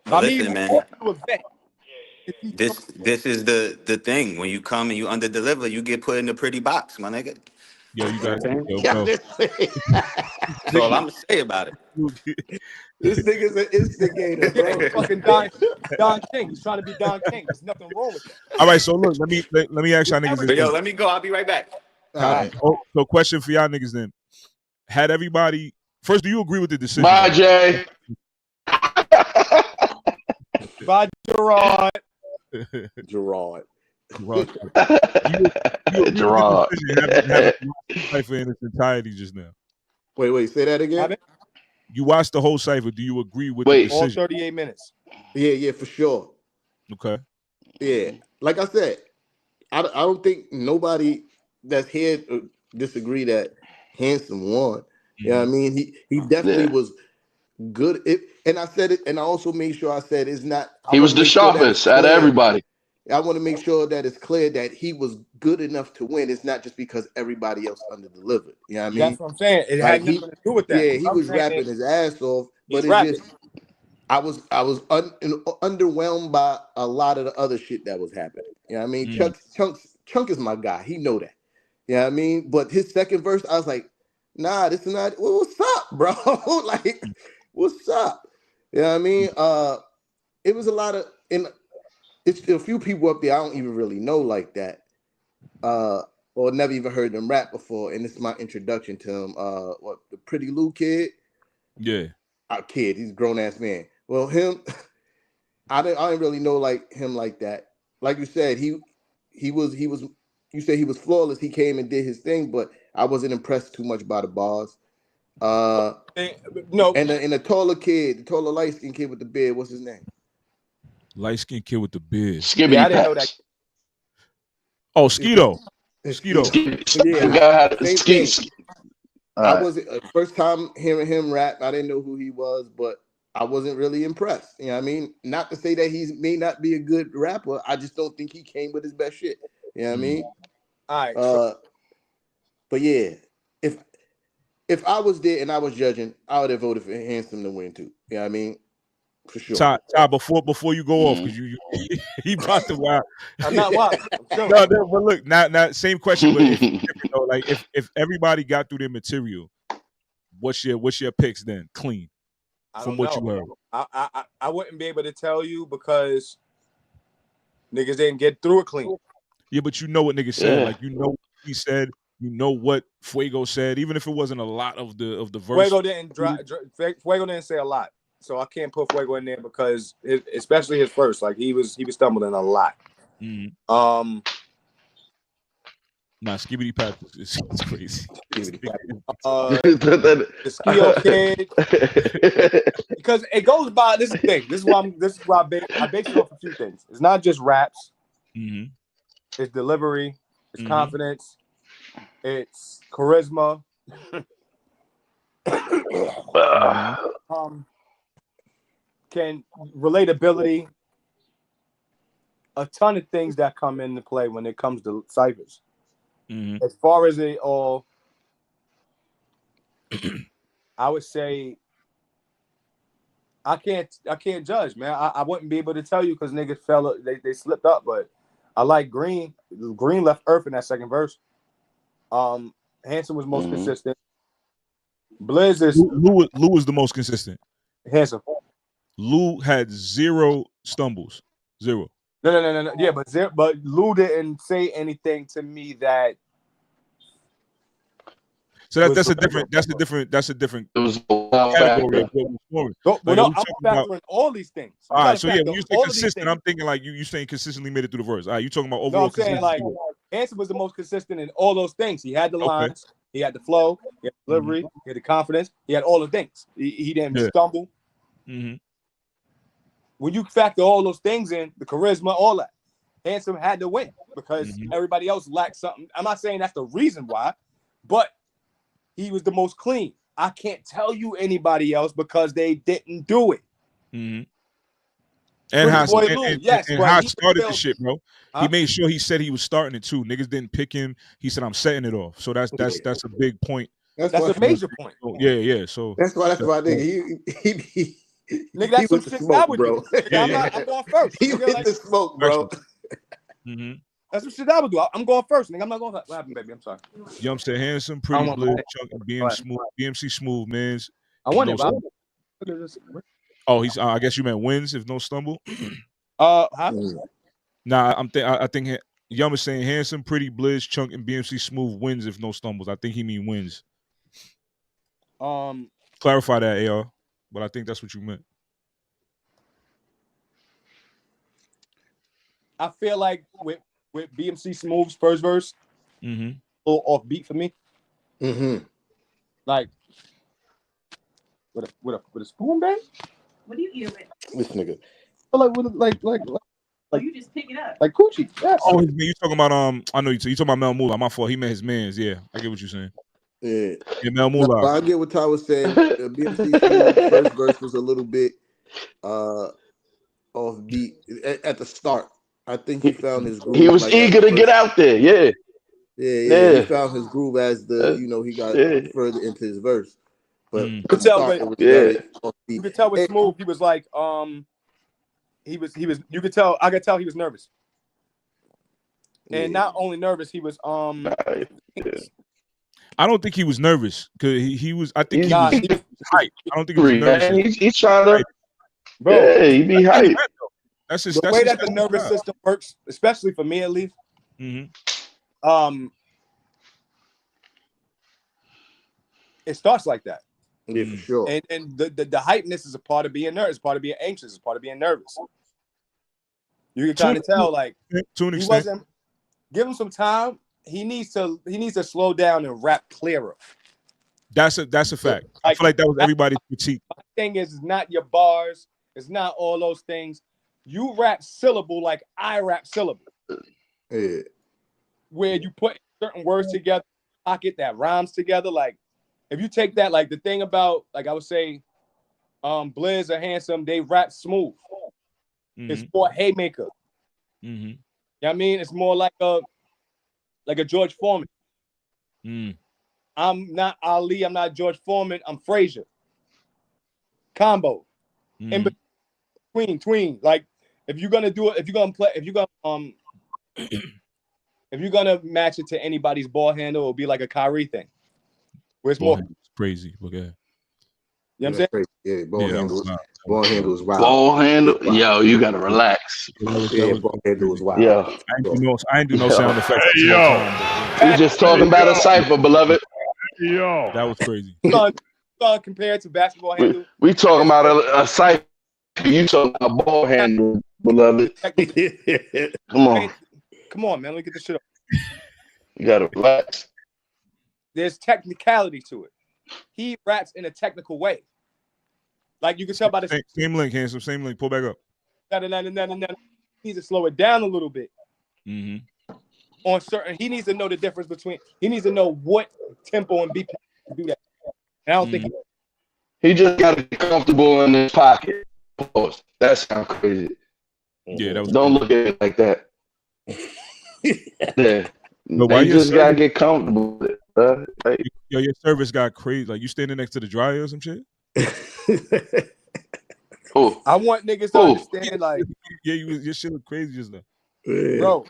Listen, man.
A vet.
This is the thing. When you come and you under deliver, you get put in the pretty box, my nigga.
Yo, you got
That's all I'm gonna say about it.
This nigga's an instigator, bro.
Fucking Don King. He's trying to be Don King. There's nothing wrong with that.
All right, so look, let me ask y'all niggas.
But yo, let me go. I'll be right back.
All right.
So question for y'all niggas then. Had everybody first, do you agree with the decision?
Bye, Jay.
Bye, Gerard.
Gerard.
Gerard.
Life in its entirety just now.
Wait, say that again.
You watched the whole cipher. Do you agree with
Wait.
the
All
decision?
38 minutes.
Yeah, for sure.
Okay.
Yeah, like I said, I don't think nobody that's here disagree that Handsome won. You know what I mean? He definitely was good. And I said it, and I also made sure I said it's not.
He was the sharpest out of everybody.
I want to make sure that it's clear that he was good enough to win. It's not just because everybody else underdelivered. You know what I mean?
That's what I'm saying. It
Like
had nothing to do with that.
Yeah, he was rapping his ass off, but it's just I was underwhelmed by a lot of the other shit that was happening. You know what I mean? Chunk is my guy. He know that. You know what I mean? But his second verse, I was like, nah, this is not. What's up, bro? Like, what's up? You know what I mean? It was a lot of it's a few people up there I don't even really know like that. Or never even heard them rap before, and this is my introduction to him. The Pretty Lou kid?
Yeah.
Our kid, he's a grown ass man. Well, him, I didn't really know like him like that. Like you said, he was. You said he was flawless. He came and did his thing, but I wasn't impressed too much by the bars.
No,
and the taller kid, the taller light skinned kid with the beard, what's his name?
Light skinned kid with the beard.
Skibbity
I didn't know that.
Oh, Skeeto.
I was first time hearing him rap. I didn't know who he was, but I wasn't really impressed. You know what I mean? Not to say that he may not be a good rapper. I just don't think he came with his best shit. You know what I mean?
All right.
But yeah, if I was there and I was judging, I would have voted for Handsome to win too. You know what I mean? For sure.
Ty, before you go off, because he about to wild.
I'm not wild.
No, but look, not same question, but if everybody got through their material, what's your picks then? Clean. From what you heard.
I wouldn't be able to tell you because niggas didn't get through it clean.
Yeah, but you know what niggas said. Like you know what he said. You know what Fuego said, even if it wasn't a lot of the verse.
Fuego didn't say a lot, so I can't put Fuego in there because especially his first, like he was stumbling a lot.
Mm-hmm. Nah, Skibbity Pap is crazy.
The Skio kid, because it goes by. This is the thing. This is why I base it off a few things. It's not just raps.
Mm-hmm.
It's delivery. It's confidence. It's charisma. Can relatability. A ton of things that come into play when it comes to ciphers.
Mm-hmm.
As far as it all, I would say I can't judge, man. I wouldn't be able to tell you because niggas they slipped up, but I like Green. Green left Earth in that second verse. Handsome was most consistent. Blizz is
Lou was the most consistent.
Handsome.
Lou had 0 stumbles. 0.
No. Yeah, but Lou didn't say anything to me that.
So that's a different category of what we're scoring.
I'm factoring all these things.
All right, so yeah, when you say consistent, I'm thinking like you saying consistently made it through the verse. All right, you talking about overall?
No, I'm saying like Hanson was the most consistent in all those things. He had the lines, he had the flow, he had the delivery, he had the confidence, he had all the things. He didn't stumble.
Mm-hmm.
When you factor all those things in, the charisma, all that, Handsome had to win because everybody else lacked something. I'm not saying that's the reason why, but he was the most clean. I can't tell you anybody else because they didn't do it.
Mm-hmm. And Haas started the shit, bro. He made sure he said he was starting it too. Niggas didn't pick him. He said I'm setting it off. So that's a big point.
That's a major point.
Yeah. So
that's why he
nigga, that's some shit I would do. I'm going first.
He hit the smoke, bro.
Mm-hmm.
That's what shit I would do. I'm going first, nigga. I'm not going. What happened, baby? I'm sorry.
Yum said Handsome, Pretty Blizz, Chunk, and BMC Smooth, mans.
I won it.
Oh, he's. I guess you meant wins if no stumble.
Huh?
Nah, I think Yum is saying Handsome, Pretty Blizz, Chunk, and BMC Smooth wins if no stumbles. I think he mean wins.
Clarify
that, AR. But I think that's what you meant.
I feel like with BMC Smooth's first verse, a little off beat for me.
Mm-hmm.
Like With a spoon, babe?
What do you eat it with?
This nigga.
Like you just pick it up.
Like coochie. Yes.
Oh, you talking about I know you talking about Mel Moolah. My fault. He meant his mans. Yeah, I get what you're saying.
Yeah.
Mel Moolah.
I get what Ty was saying. BMC's first verse was a little bit off beat at the start. I think he found his groove.
He was eager to get out there. Yeah.
Yeah. He found his groove as he got further into his verse. But
you could tell you could tell with Smooth, he was like, he was you could tell, I could tell he was nervous. And not only nervous, he was
I don't think he was nervous because he was. I think he was hyped. I don't think he was nervous.
He's trying to, bro. Yeah, he be hyped.
That's just the way that the nervous system works, especially for me at least.
Mm-hmm.
It starts like that.
Yeah, for sure.
And the hypeness is a part of being nervous, part of being anxious, part of being nervous. You can kind of tell, like,
to an
he
extent.
wasn't. Give him some time. He needs to slow down and rap clearer.
That's a fact. I feel like that was everybody's critique.
My thing is, it's not your bars. It's not all those things. You rap syllable like I rap syllable.
Yeah.
Where you put certain words together, pocket that rhymes together. Like, if you take that, like the thing about, like I would say, Blizz or Handsome, they rap smooth. Mm-hmm. It's more haymaker.
Mm-hmm.
You know what I mean? It's more like a George Foreman. I'm not Ali. I'm not George Foreman. I'm Frazier. Combo. In between. Like, if you're gonna do it, if you're gonna match it to anybody's ball handle, it'll be like a Kyrie thing. Where it's more
crazy. Okay.
You know what I'm saying?
Yeah, ball handle is wild.
Ball handle, yo, you gotta relax.
Yeah, ball handle is wild.
Yeah.
I ain't do no sound effects.
Hey, yo. We just talking about a cipher, beloved.
Yo. That was crazy.
Compared to basketball handle.
We talking about a cipher. You talking about ball handle, beloved. Come on.
Come on, man. Let me get this shit up.
You gotta relax.
There's technicality to it. He raps in a technical way. Like you can tell by the
same link, Handsome. Same link. Pull back up.
He needs to slow it down a little bit.
Mm-hmm.
On certain, he needs to know the difference between. He needs to know what tempo and beat to do that. And I don't think
he just got to be comfortable in his pocket. Pause. That sounds crazy.
Yeah, that was
don't look at it like that. Yeah.
No,
you just gotta get comfortable with it, bro. Like,
yo, your service got crazy. Like you standing next to the dryer or some shit.
I want niggas to understand, like,
your shit look crazy just now,
bro.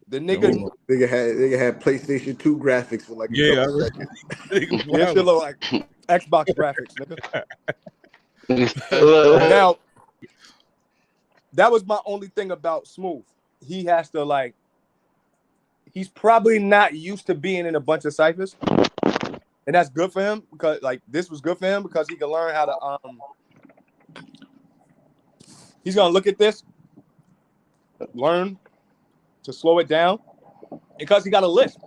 The nigga
had PlayStation 2 graphics for like
a
couple seconds.
That shit look like Xbox graphics, nigga. Now, that was my only thing about Smooth. He has to, like, he's probably not used to being in a bunch of ciphers, and that's good for him because, like, this was good for him because he can learn how to. He's gonna look at this, learn to slow it down, because he got a list.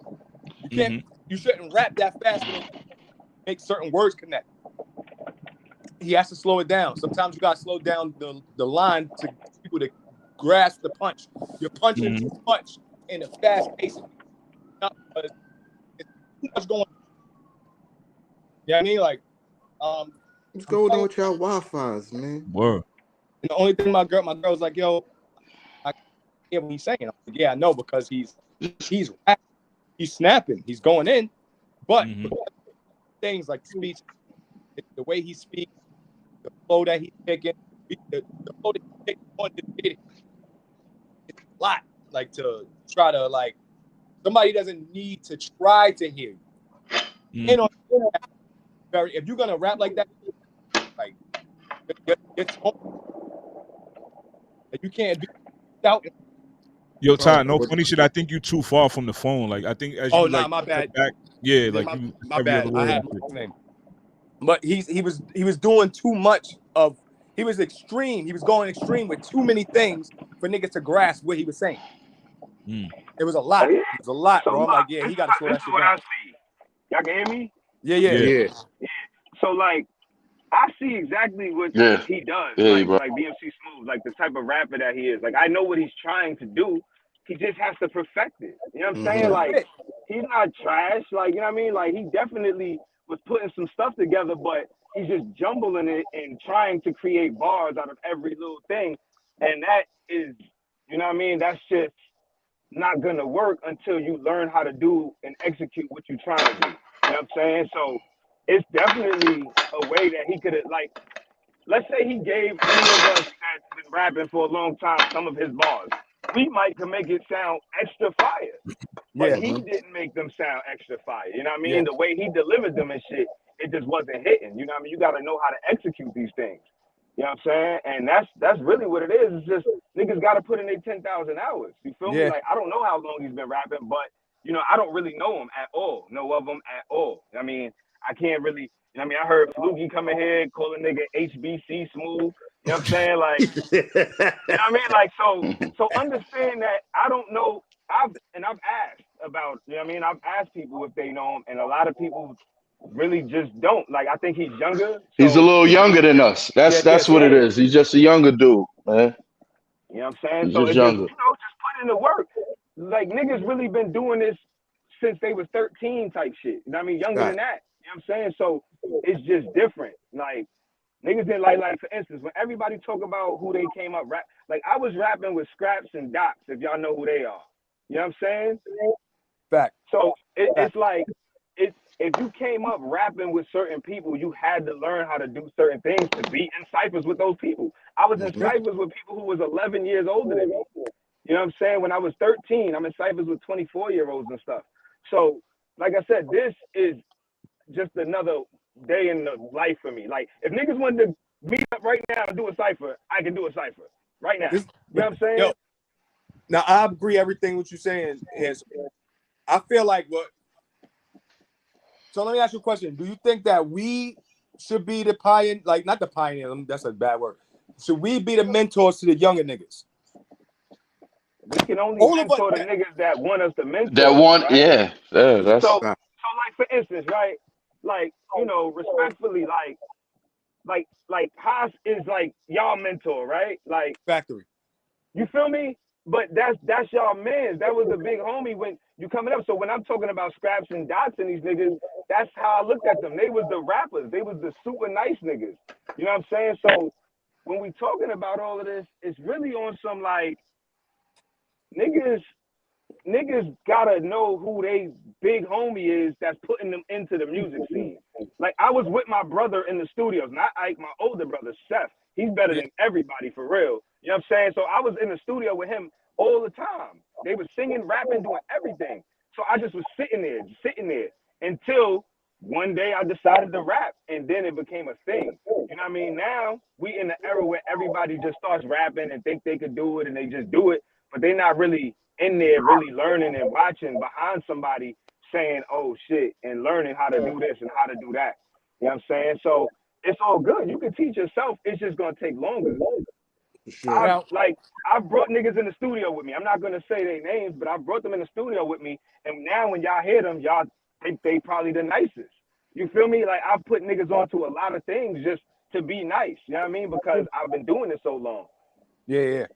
You can't, you shouldn't rap that fast and make certain words connect. He has to slow it down. Sometimes you gotta slow down the line to people to grasp the punch. You're punching too much in a fast pace. It's too much going on. You know what I mean? Like,
what's going on with y'all Wi-Fi's, man?
Word.
And the only thing my girl's like, yo, I can't hear what he's saying. I'm like, yeah, I know, because he's rapping, he's snapping, he's going in, but things like speech, the way he speaks, the flow that he's picking, the flow that he's picking on the video, it's a lot. Like, to try to, like, somebody doesn't need to try to hear you. And on if you're gonna rap like that, like, it's you can't be out.
Yo, Ty, no funny shit. I think you too far from the phone. Like, I think as you
my bad.
Back, yeah, like
my bad. I had my name. But he was doing too much of. He was extreme. He was going extreme with too many things for niggas to grasp what he was saying. It was a lot. It was a lot, bro. I'm like, yeah, he got to slow that shit down.
What I see. Y'all can hear me?
Yeah.
So, like, I see exactly what he does, like BMC Smooth, like the type of rapper that he is. Like I know what he's trying to do. He just has to perfect it. You know what I'm saying? Like he's not trash. Like you know what I mean? Like he definitely was putting some stuff together, but he's just jumbling it and trying to create bars out of every little thing, and that is, you know what I mean? That's just not gonna work until you learn how to do and execute what you're trying to do. You know what I'm saying? So it's definitely a way that he could have, like, let's say he gave any of us that's been rapping for a long time some of his bars. We might could make it sound extra fire. But he didn't make them sound extra fire. You know what I mean? The way he delivered them and shit, it just wasn't hitting. You know what I mean? You gotta know how to execute these things. You know what I'm saying? And that's really what it is. It's just niggas gotta put in their 10,000 hours. You feel me? Like I don't know how long he's been rapping, but you know, I don't really know him at all. Know of him at all. I mean, I can't really, you know what I mean? I heard Fluky come in here, call a nigga HBC Smooth. You know what I'm saying? Like, you know what I mean? Like, so understand that I don't know. I've asked about, you know what I mean? I've asked people if they know him, and a lot of people really just don't. Like, I think he's younger. So
he's a little younger than us. That's what it is. He's just a younger dude, man.
You know what I'm saying?
He's
so
just
it's
younger.
Just, you know, just put in the work. Like, niggas really been doing this since they was 13 type shit. You know what I mean? Younger than that. You know what I'm saying? So it's just different. Like, niggas didn't like for instance, when everybody talk about who they came up rap, like I was rapping with Scraps and Docs, if y'all know who they are. You know what I'm saying?
Fact.
So it's like, if you came up rapping with certain people, you had to learn how to do certain things to be in ciphers with those people. I was in ciphers with people who was 11 years older than me. You know what I'm saying? When I was 13, I'm in ciphers with 24-year-olds and stuff. So, like I said, this is just another day in the life for me. Like, if niggas wanted to meet up right now and do a cipher, I can do a cipher right now. You know what I'm saying?
Yo, now, I agree everything what you're saying. I feel like what. So let me ask you a question. Do you think that we should be the pioneer, like not the pioneer, that's a bad word. Should we be the mentors to the younger niggas?
We can only mentor the niggas that want us to mentor.
That want,
right?
that's
so like for instance, right? Like, you know, respectfully, like Haas is like y'all mentor, right? Like
Factory.
You feel me? But that's y'all man. That was a big homie when you coming up. So when I'm talking about Scraps and Dots and these niggas, that's how I looked at them. They was the rappers. They was the super nice niggas. You know what I'm saying? So when we talking about all of this, it's really on some like niggas gotta know who they big homie is that's putting them into the music scene. Like I was with my brother in the studios, not Ike, my older brother, Seth. He's better than everybody for real. You know what I'm saying? So I was in the studio with him all the time. They were singing, rapping, doing everything. So I just was sitting there until one day I decided to rap, and then it became a thing. You know what I mean? Now we in the era where everybody just starts rapping and think they could do it, and they just do it, but they're not really in there really learning and watching behind somebody saying, oh shit, and learning how to do this and how to do that. You know what I'm saying? So it's all good. You can teach yourself. It's just going to take longer.
Sure.
I brought niggas in the studio with me. I'm not going to say their names, but I brought them in the studio with me. And now when y'all hear them, y'all think they probably the nicest. You feel me? Like I put niggas onto a lot of things just to be nice. You know what I mean? Because I've been doing it so long.
Yeah.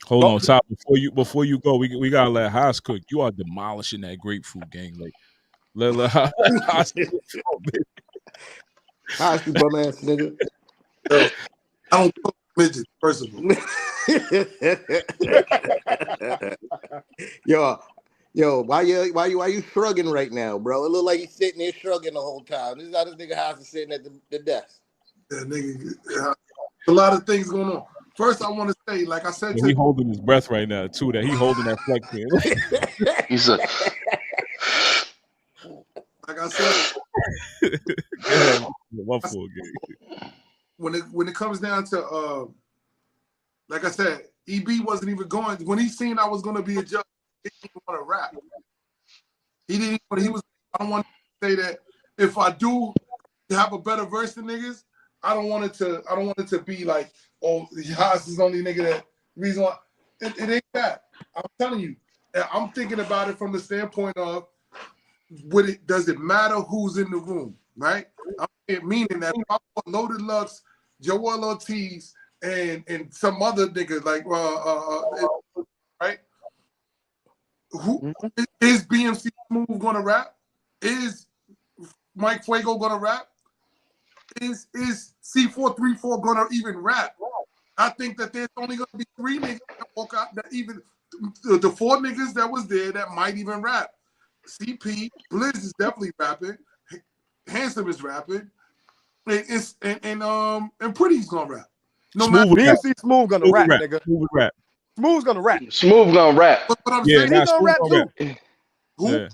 Hold on, Top. Before you go, we gotta let Haas cook. You are demolishing that grapefruit gang. Like, let Haas.
Haas, you bum ass nigga.
I don't cook midgets, first of all.
Yo, why you shrugging right now, bro? It look like he's sitting there shrugging the whole time. This is how this nigga Haas is sitting at the desk.
Yeah, nigga, a lot of things going on. First, I want to say, like I said,
he holding his breath right now too. That he holding that flex in.
He's a.
Like I said, when it comes down to like I said, EB wasn't even going when he seen I was going to be a judge. He didn't even want to rap. He didn't. He was. I don't want to say that if I do have a better verse than niggas, I don't want it to be like, oh, Haas is the only nigga that reason why. It ain't that. I'm telling you. I'm thinking about it from the standpoint of does it matter who's in the room, right? I'm meaning that if I put Loaded Lux, Joel Ortiz, and some other niggas like right? Who is BMC Smooth gonna rap? Is Mike Fuego gonna rap? Is C434 gonna even rap? I think that there's only gonna be 3 niggas that walk out that even the 4 niggas that was there that might even rap. CP, Blizz is definitely rapping. Handsome is rapping. And Pretty's gonna rap.
No matter BMC Smooth gonna rap, nigga.
Smooth rap.
Smooth's gonna rap.
Smooth gonna rap.
But I'm
saying
saying
he's gonna rap too.
Who?
Yeah.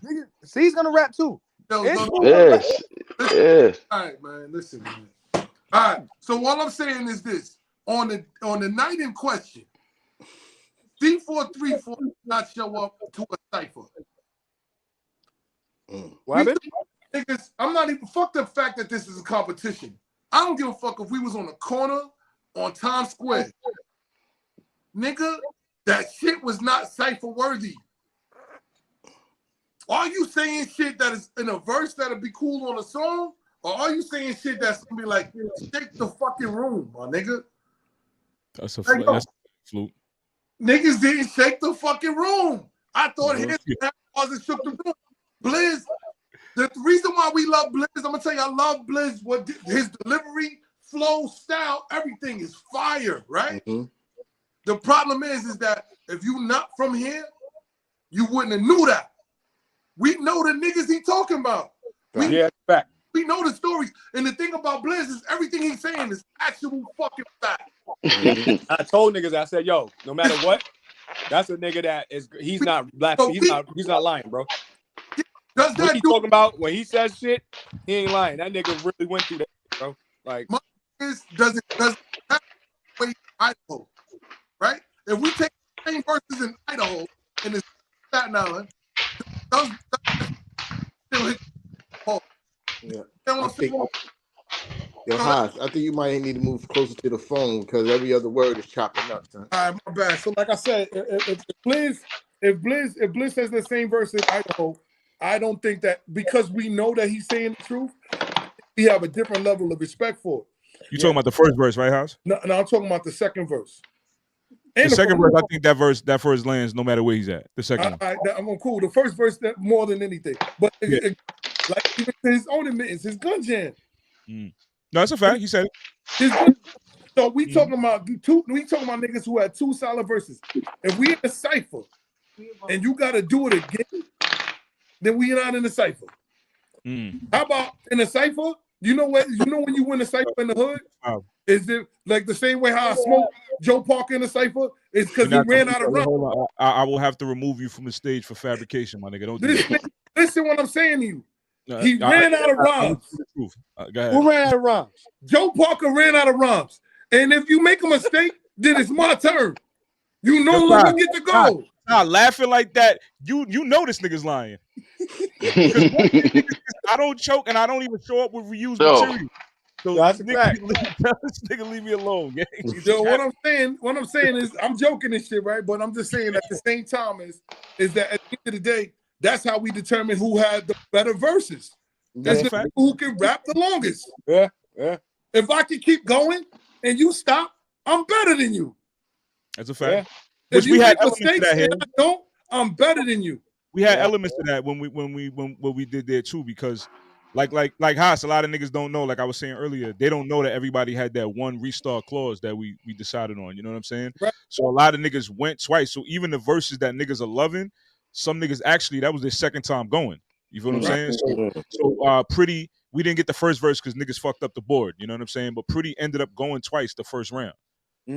C's gonna rap too.
Yes. Yes.
All right, man. Listen, man. All right. So all I'm saying is this: on the night in question, C434 did not show up to a cipher.
What happened?
Niggas, I'm not even fuck the fact that this is a competition. I don't give a fuck if we was on the corner on Times Square. Nigga, that shit was not cipher worthy. Are you saying shit that is in a verse that'll be cool on a song? Or are you saying shit that's gonna be like, shake the fucking room, my nigga?
That's a fluke.
Niggas didn't shake the fucking room. I thought his wasn't shook the room. Blizz, the reason why we love Blizz, I'm gonna tell you, I love Blizz. What his delivery, flow, style, everything is fire, right?
Mm-hmm.
The problem is that if you not from here, you wouldn't have knew that. We know the niggas he talking about.
Fact.
We know the stories. And the thing about Blizz is everything he's saying is actual fucking fact.
I told niggas, I said, yo, no matter what, that's a nigga that he's not black. He's not lying, bro.
Does
what he talking about when he says shit, he ain't lying. That nigga really went through that, bro. Like,
does it Idaho, right? If we take the same verses in Idaho and it's Staten Island, does still hit home?
Yeah. I think you might need to move closer to the phone because every other word is chopping up, son.
All right, my bad. So, like I said, if Blizz says the same verse in Idaho, I don't think that because we know that he's saying the truth, we have a different level of respect for it.
You talking about the first verse, right, House?
No, I'm talking about the second verse.
And the second verse, I think that verse lands no matter where he's at. The second one.
I'm cool. The first verse more than anything, but like even his own admittance, his gun jam.
No, that's a fact. He said it.
So we talking about niggas who had 2 solid verses. If we in a cipher and you got to do it again, then we not in a cipher. How about in a cipher? You know when you win a cipher in the hood? Is it like the same way how I smoked Joe Parker in a cipher? It's because he ran out of rhymes.
I will have to remove you from the stage for fabrication, my nigga. Don't do that.
Listen what I'm saying to you. He ran out of rhymes.
Go ahead.
Who ran out of rhymes?
Joe Parker ran out of rhymes. And if you make a mistake, then it's my turn. You no longer get to go.
Nah, laughing like that, you know this nigga's lying. I don't choke and I don't even show up with reused material. So
that's a fact.
This nigga leave me alone.
So what I'm saying is I'm joking and shit, right? But I'm just saying at the same time is that at the end of the day, that's how we determine who had the better verses. That's who can rap the longest.
Yeah.
If I can keep going and you stop, I'm better than you.
That's a fact.
Yeah. Which we had mistakes and I don't, I'm better than you.
We had elements to that when we did there too, because like Haas, a lot of niggas don't know, like I was saying earlier, they don't know that everybody had that one restart clause that we decided on. You know what I'm saying? Right. So a lot of niggas went twice. So even the verses that niggas are loving, some niggas actually, that was their second time going. You feel what I'm saying? So Pretty, we didn't get the first verse because niggas fucked up the board. You know what I'm saying? But Pretty ended up going twice the first round.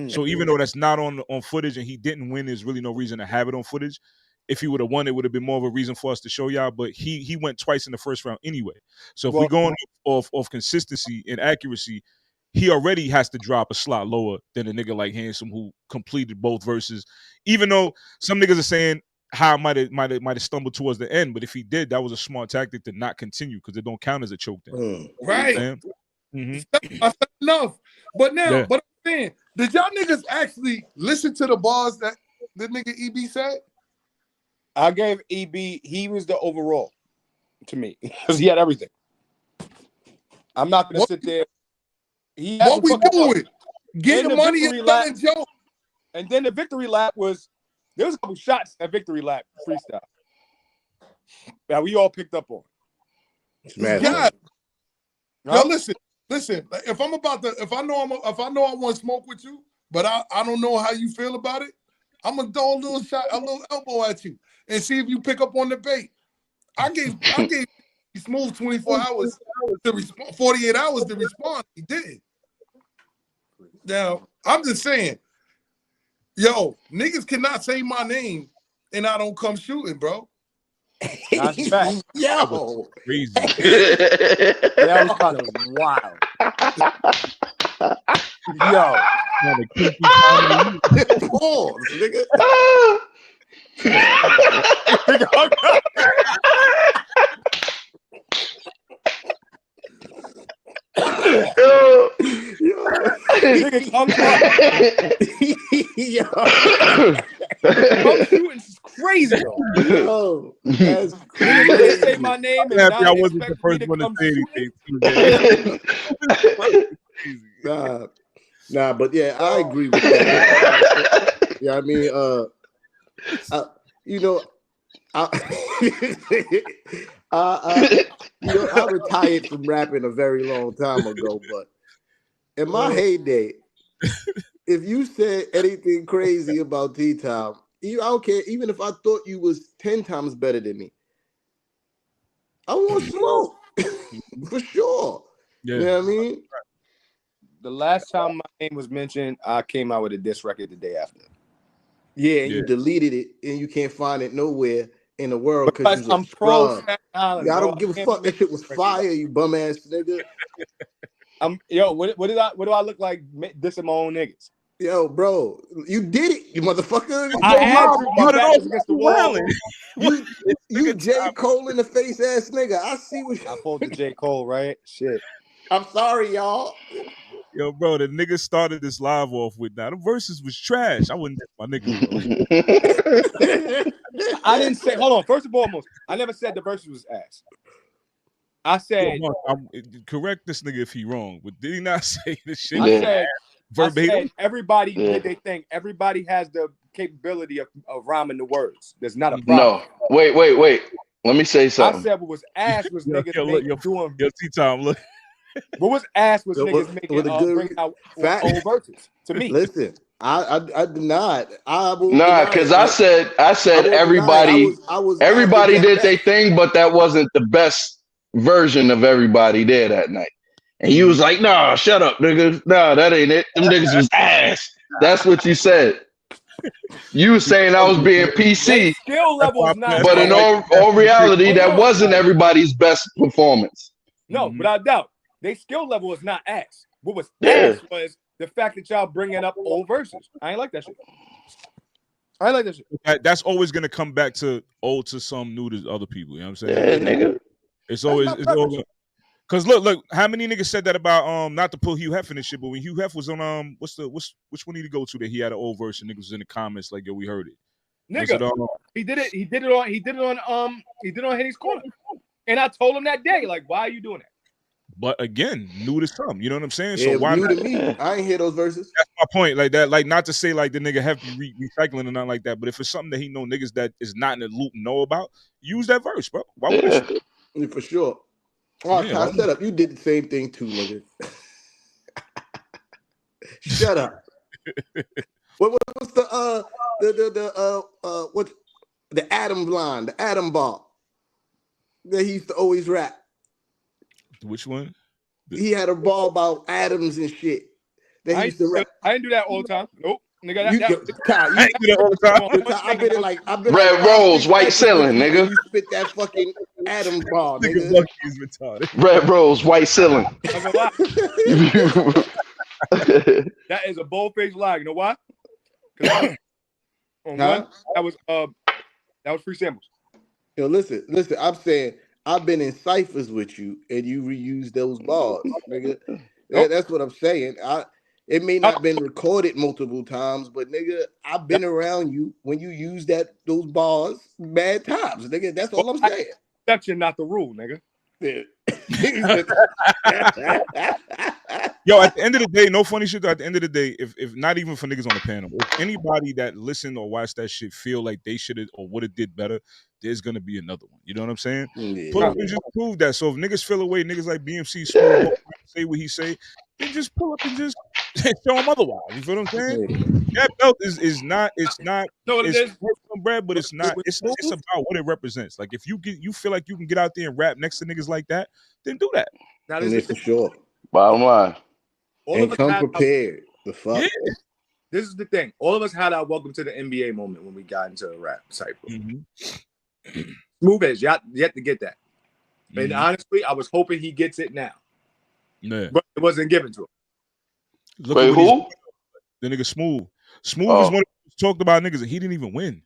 So even though that's not on footage and he didn't win, there's really no reason to have it on footage. If he would have won, it would have been more of a reason for us to show y'all. But he went twice in the first round anyway. So if we're going off consistency and accuracy, he already has to drop a slot lower than a nigga like Handsome who completed both verses. Even though some niggas are saying how might have stumbled towards the end, but if he did, that was a smart tactic to not continue because it don't count as a choke then.
Right. I said enough. But now, but I'm saying, did y'all niggas actually listen to the bars that the nigga EB said?
I gave EB, he was the overall to me because he had everything. I'm not gonna sit there.
What we doing? Getting money and telling jokes.
And then the victory lap there was a couple shots at victory lap freestyle that we all picked up on.
Yeah. Yo, listen. If I know I want to smoke with you, but I don't know how you feel about it, I'm gonna throw a little elbow at you and see if you pick up on the bait. I gave Smooth 24 hours to respond, 48 hours to respond. He did. Now, I'm just saying, yo, niggas cannot say my name and I don't come shooting, bro.
That's fact.
Yo,
crazy.
That was kind of wild. Yo.
Pause, nigga.
Shooting is crazy.
Yo, that's crazy.
They say my name and
I wasn't the first one to say
anything. Nah, but yeah, I agree with that. Yeah, I mean, I retired from rapping a very long time ago, but in my heyday, if you said anything crazy about T-Time, I don't care, even if I thought you was 10 times better than me, I want smoke for sure. Yeah. You know what I mean?
The last time my name was mentioned, I came out with a diss record the day after.
Yeah, and you deleted it, and you can't find it nowhere in the world because
I'm pro Staten Island.
I don't give a fuck. That shit was fire, you bum ass nigga.
What do I look like dissing my own niggas?
Yo, bro, you did it, you motherfucker.
I had to get back against the wall.
You J. Cole in the face ass nigga. I see what
I pulled the J. Cole, right? Shit.
I'm sorry, y'all.
Yo, bro, the nigga started this live off with that. The verses was trash. I wouldn't my nigga.
I didn't say, hold on. First and foremost, I never said the verses was ass. I said,
correct this nigga if he wrong, but did he not say this shit?
I said
verbatim.
I said everybody did they think. Everybody has the capability of rhyming the words. There's not a problem.
No, wait. Let me say something.
I said what was ass was niggas doing.
Yo, T-Time, look.
What was ass was niggas making bring out old verses to me.
Listen, I did not.
Because I said everybody did their thing, but that wasn't the best version of everybody there that night. And you was like, nah, shut up, nigga. Nah, that ain't it. Them niggas was ass. That's what you said. You was saying I was being PC.
Skill level is not.
But in all reality, that wasn't everybody's best performance.
No, without doubt. Their skill level is not ass. What was ass was the fact that y'all bringing up old verses. I ain't like that shit.
That's always gonna come back to old to some, new to other people. You know what I'm saying?
Yeah, nigga.
It's always because look, how many niggas said that about not to pull Hugh Hef in this shit, but when Hugh Hef was on which one did he go to that he had an old verse and niggas was in the comments like, yo, we heard it.
Nigga, he did it on Henny's Corner. And I told him that day, like, why are you doing that?
But again, new to some, you know what I'm saying?
Yeah,
so why
new
not?
to me? I ain't hear those verses.
That's my point. Like that, like not to say like the nigga have to recycling or nothing like that. But if it's something that he know niggas that is not in the loop know about, use that verse, bro. Why would
you? For sure. All right, I set up. You did the same thing too, nigga. Shut up. What was the Adam line, the Adam bar that he used to always rap?
Which one?
He had a ball about Adams and shit. That he used to rap.
I didn't do that all the time. Nope. Nigga,
I ain't do that all the time.
I've been
Red Rose, white ceiling, nigga.
You spit that fucking Adams ball, nigga.
Red Rose, white ceiling.
That is a bold-faced lie. You know why? That was free samples.
Yo, listen. I'm saying I've been in ciphers with you, and you reuse those bars, nigga. That's what I'm saying. It may not have been recorded multiple times, but nigga, I've been around you when you use those bars mad times, nigga. That's all I'm saying.
Exception, not the rule, nigga.
Yeah.
Yo, at the end of the day, no funny shit. Though, at the end of the day, if not even for niggas on the panel, if anybody that listened or watched that shit feel like they should have or would have did better, there's gonna be another one. You know what I'm saying?
Yeah.
Pull up and just prove that. So if niggas feel away, niggas like BMC Smooth say what he say, then just pull up and just show him otherwise. You feel what I'm saying? Yeah. That belt is not. It's not.
No,
it's some bread, but it's not. It's about what it represents. Like if you feel like you can get out there and rap next to niggas like that, then do that.
Now, this is
for sure.
Bottom line.
And come prepared. The fuck.
Yeah. This is the thing. All of us had our welcome to the NBA moment when we got into a rap cycle. Smooth as yet to get that. And honestly, I was hoping he gets it now.
Yeah.
But it wasn't given to him.
Look at who? The nigga Smooth. Smooth is one of those talked about niggas and he didn't even win.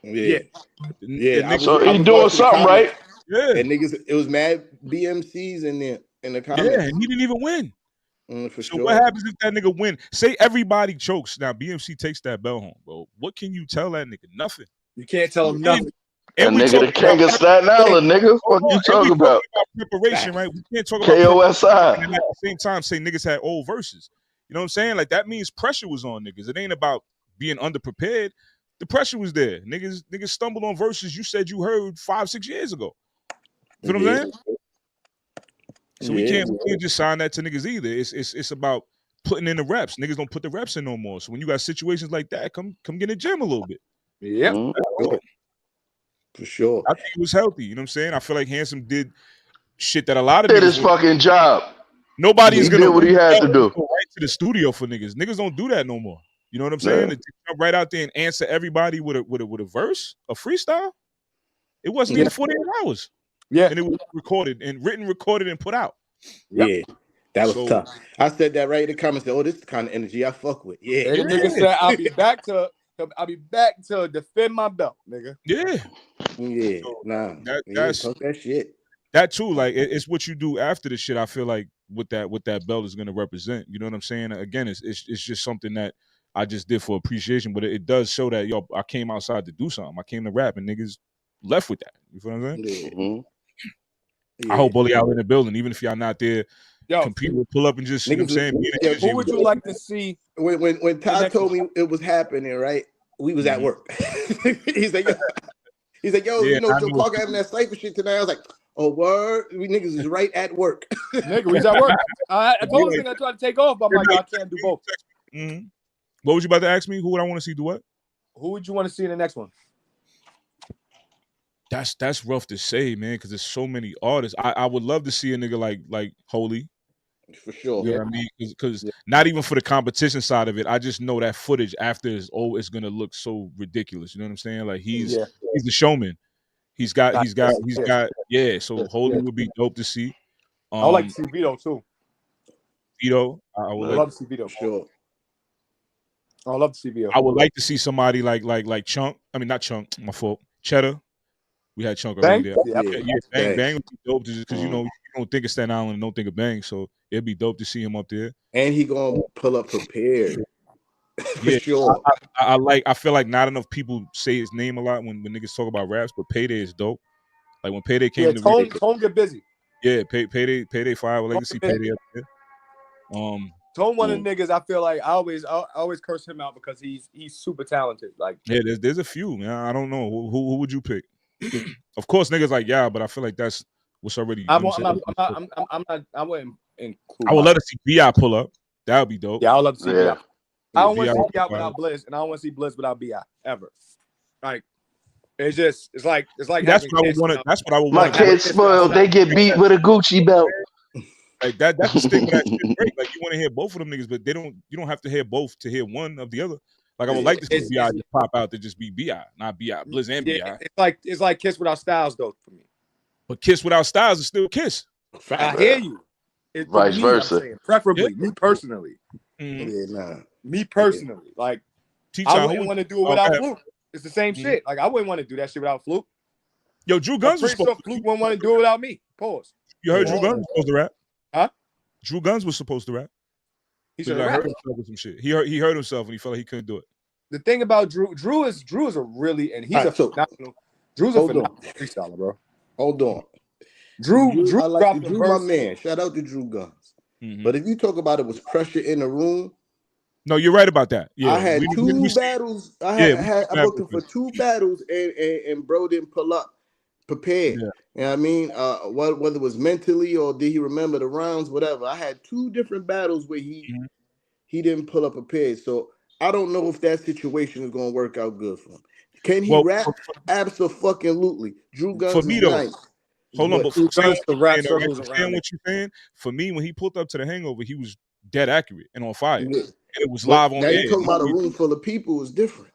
Yeah.
So he doing something right.
Yeah.
And niggas, it was mad BMCs in the comments.
Yeah, and he didn't even win.
For
so
sure.
what happens if that nigga win? Say everybody chokes. Now BMC takes that belt home, bro. What can you tell that nigga? Nothing.
You can't tell him nothing.
And nigga, the king of Staten Island, nigga. What you talking about?
Preparation, right? We can't talk about
KOSI.
and at the same time say niggas had old verses. You know what I'm saying? Like that means pressure was on niggas. It ain't about being underprepared. The pressure was there. Niggas stumbled on verses you said you heard 5-6 years ago. You know what I'm saying? So we can't just sign that to niggas either. It's about putting in the reps. Niggas don't put the reps in no more. So when you got situations like that, come get in the gym a little bit.
Yeah.
For sure.
I think it was healthy. You know what I'm saying? I feel like Handsome did shit that a lot of
did
niggas
his fucking job.
Nobody's gonna
do what he had to do.
Go right to the studio for niggas. Niggas don't do that no more. You know what I'm saying? To jump right out there and answer everybody with a verse, a freestyle. It wasn't even 48 hours.
Yeah.
And it was recorded and recorded and put out.
Yeah. That was tough. I said that right in the comments. Oh, this is the kind of energy I fuck with. Yeah.
And the nigga said, I'll be back to defend my belt, nigga.
Yeah.
Yeah. Nah.
That's
talk that shit.
That too, like it's what you do after the shit. I feel like what that belt is gonna represent. You know what I'm saying? Again, it's just something that I just did for appreciation, but it does show that I came outside to do something. I came to rap, and niggas left with that. You feel what I'm saying?
Yeah.
I hope Bully out in the building, even if y'all not there. Compete with pull up and just, you know what I'm saying?
Who would you like to see?
When Todd told me it was happening, right? We was at work. He's like, yo,
Yeah,
Joe Parker having that cypher shit tonight. I was like, oh, word? We niggas is right at work.
Nigga, we was at work. I told him I tried to take off, but I'm like, I can't do both.
Mm-hmm. What was you about to ask me? Who would I want to see do what?
Who would you want to see in the next one?
That's rough to say, man, because there's so many artists. I would love to see a nigga like Holy.
For sure.
You know what I mean? Because not even for the competition side of it, I just know that footage after is gonna look so ridiculous. You know what I'm saying? Like he's the showman. He's got So Holy would be dope to see.
I would like to see Vito too.
Vito, I would
love to see Vito.
Sure.
I would love to see Vito.
I would like to see somebody like Chunk. I mean, not Chunk. My fault. Cheddar. We had Chunk already there. Bang would be dope just because you don't think of Staten Island and don't think of Bang, so it'd be dope to see him up there.
And he gonna pull up prepared. For sure.
I feel like not enough people say his name a lot when niggas talk about raps, but Payday is dope. Like when Payday came to
Tone get busy.
Yeah, Payday Fire. Well, Legacy Payday up there.
Tone one of the niggas. I feel like I always curse him out because he's super talented. Like
there's a few, man. I don't know who would you pick. Of course, niggas like but I feel like that's what's already.
I wouldn't include.
I would love to see B.I. pull up. That would be dope.
Yeah, I would love to see B.I. I don't want to see B.I. without Blizz, and I don't want to see Blizz without B.I. ever. Like it's like
that's what I would want to. That's what I would
want. My kids spoiled. They get beat with a Gucci belt.
Like that's the stick that shit break. Like you want to hear both of them niggas, but you don't have to hear both to hear one of the other. Like I would like to see B.I. just pop out to just be B.I., not B.I. Blizz and B.I.
It's like Kiss without Styles though for me.
But Kiss without Styles is still Kiss.
I hear you.
Vice versa.
Preferably, me personally. Me personally, like I wouldn't want to do it without Fluke. It's the same shit. Like I wouldn't want to do that shit without Fluke.
Yo, Drew Guns was supposed to.
Fluke wouldn't want to do it without me. Pause.
You heard Drew Guns was supposed to rap?
Huh?
Drew Guns was supposed to rap.
He should
have hurt himself with some shit. He hurt himself and he felt like he couldn't do it.
The thing about Drew is a really, and he's a phenomenal. Drew's a phenomenal freestyler, bro.
Hold on. Drew dropped Drew, my man. Shout out to Drew Guns. But if you talk about it was pressure in the room.
No, you're right about that. Yeah,
I had two battles. I booked him for 2 battles, and bro didn't pull up prepared. Yeah. You know what I mean? Whether it was mentally or did he remember the rounds, whatever. I had 2 different battles where he didn't pull up prepared. So I don't know if that situation is going to work out good for him. Can he rap? Absolutely. Drew Guns
for me,
is
though,
nice.
Hold on, but for what you saying, for me, when he pulled up to the Hangover, he was dead accurate and on fire. Yeah. And it was live on
now
air.
You talking about a room full of people is different.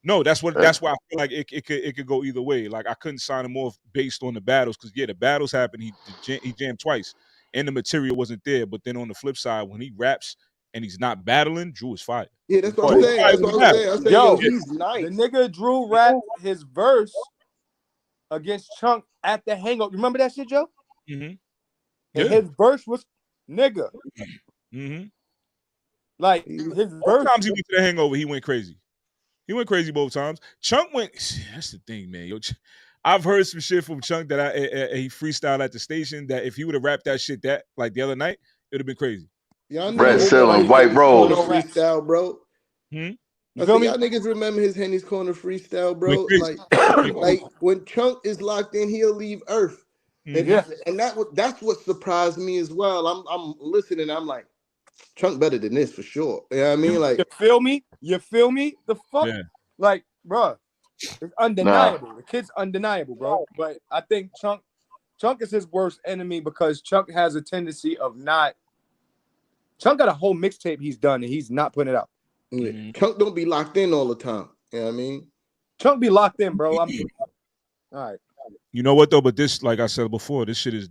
No, that's why I feel like it could go either way. Like I couldn't sign him off based on the battles because the battles happened. He jammed twice, and the material wasn't there. But then on the flip side, when he raps and he's not battling, Drew is fire.
Yeah, that's what I'm saying. That's what I'm saying. I said, yo, he's nice.
The nigga Drew rapped his verse against Chunk at the Hangover. Remember that shit, Joe?
Mm-hmm.
And his verse was nigga.
Mm-hmm.
Like his verse.
Both times he went to the Hangover, he went crazy. He went crazy both times. Chunk went. That's the thing, man. Yo, I've heard some shit from Chunk that he freestyled at the station. That if he would have rapped that shit like the other night, it would have been crazy.
Red ceiling, white rolls.
Freestyle, bro. Y'all niggas remember his Henny's Corner freestyle, bro? Like when Chunk is locked in, he'll leave Earth. And that's what surprised me as well. I'm listening. I'm like, Chunk better than this for sure. You know what I mean? Like,
you feel me? The fuck? Yeah. Like, bro, it's undeniable. The kid's undeniable, bro. But I think Chunk is his worst enemy because Chunk has a tendency of not. Chunk got a whole mixtape he's done and he's not putting it out.
Chunk don't be locked in all the time. You know what I mean?
Chunk be locked in, bro. All right.
You know what though? But this, like I said before, this shit is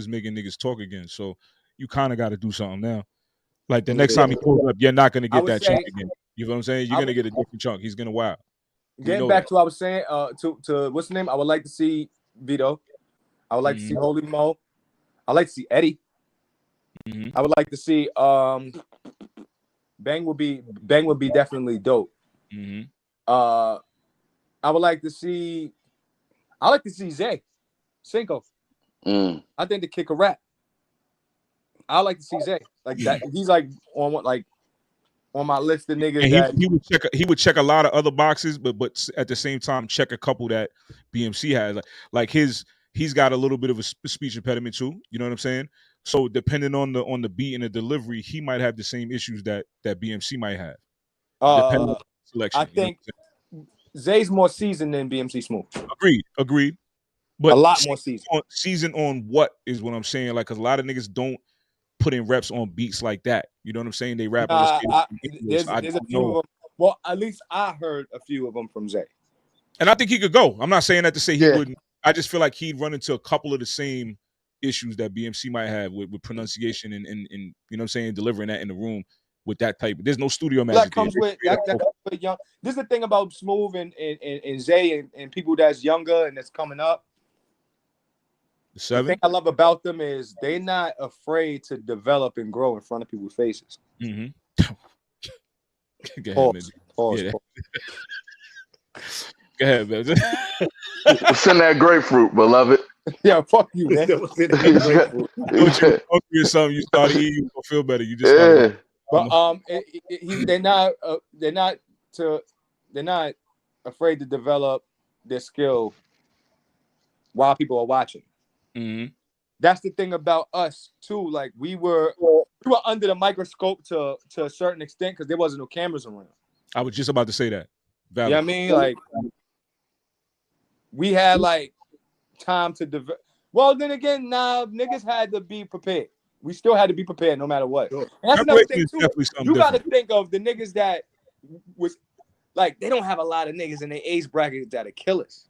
making niggas talk again. So you kind of got to do something now. Like the next time he pulls up, you're not gonna get that Chunk again. You know what I'm saying? You're gonna get a different Chunk. He's gonna wow.
Getting back to what I was saying, to what's the name? I would like to see Vito. I would like to see Holy Mo. I would like to see Eddie. I would like to see Bang would be definitely dope. I would like to see Zay Cinco. I think the kid could rap. I like to see Zay like that. He's like on my list of niggas.
And he would check a lot of other boxes, but at the same time check a couple that BMC has. Like he's got a little bit of a speech impediment too. You know what I'm saying? So depending on the beat and the delivery, he might have the same issues that BMC might have. Depending on selection,
I think Zay's more seasoned than BMC Smooth.
Agreed. But
a lot more seasoned.
Seasoned on what is what I'm saying? Like, cause a lot of niggas don't put in reps on beats like that. You know what I'm saying? They rap.
There's a few of them. Well, at least I heard a few of them from Zay.
And I think he could go. I'm not saying that to say he wouldn't. I just feel like he'd run into a couple of the same issues that BMC might have with pronunciation and you know what I'm saying, delivering that in the room with that type. There's no studio magic.
That comes with young. This is the thing about Smooth and Zay and people that's younger and that's coming up.
The
thing I love about them is they're not afraid to develop and grow in front of people's faces.
Go
ahead,
Go ahead, man.
Send that grapefruit, beloved.
Yeah, fuck you, man.
Don't you hungry or something? You started eating, you feel better. You just started.
But they're not afraid to develop their skill while people are watching. That's the thing about us too. Like we were under the microscope to a certain extent because there wasn't no cameras around.
I was just about to say that.
Valid. You know what I mean? Like we had like time to develop. Well, then again, niggas had to be prepared. We still had to be prepared no matter what. And that's another thing too. You got to think of the niggas that was like they don't have a lot of niggas in their age bracket that are killers.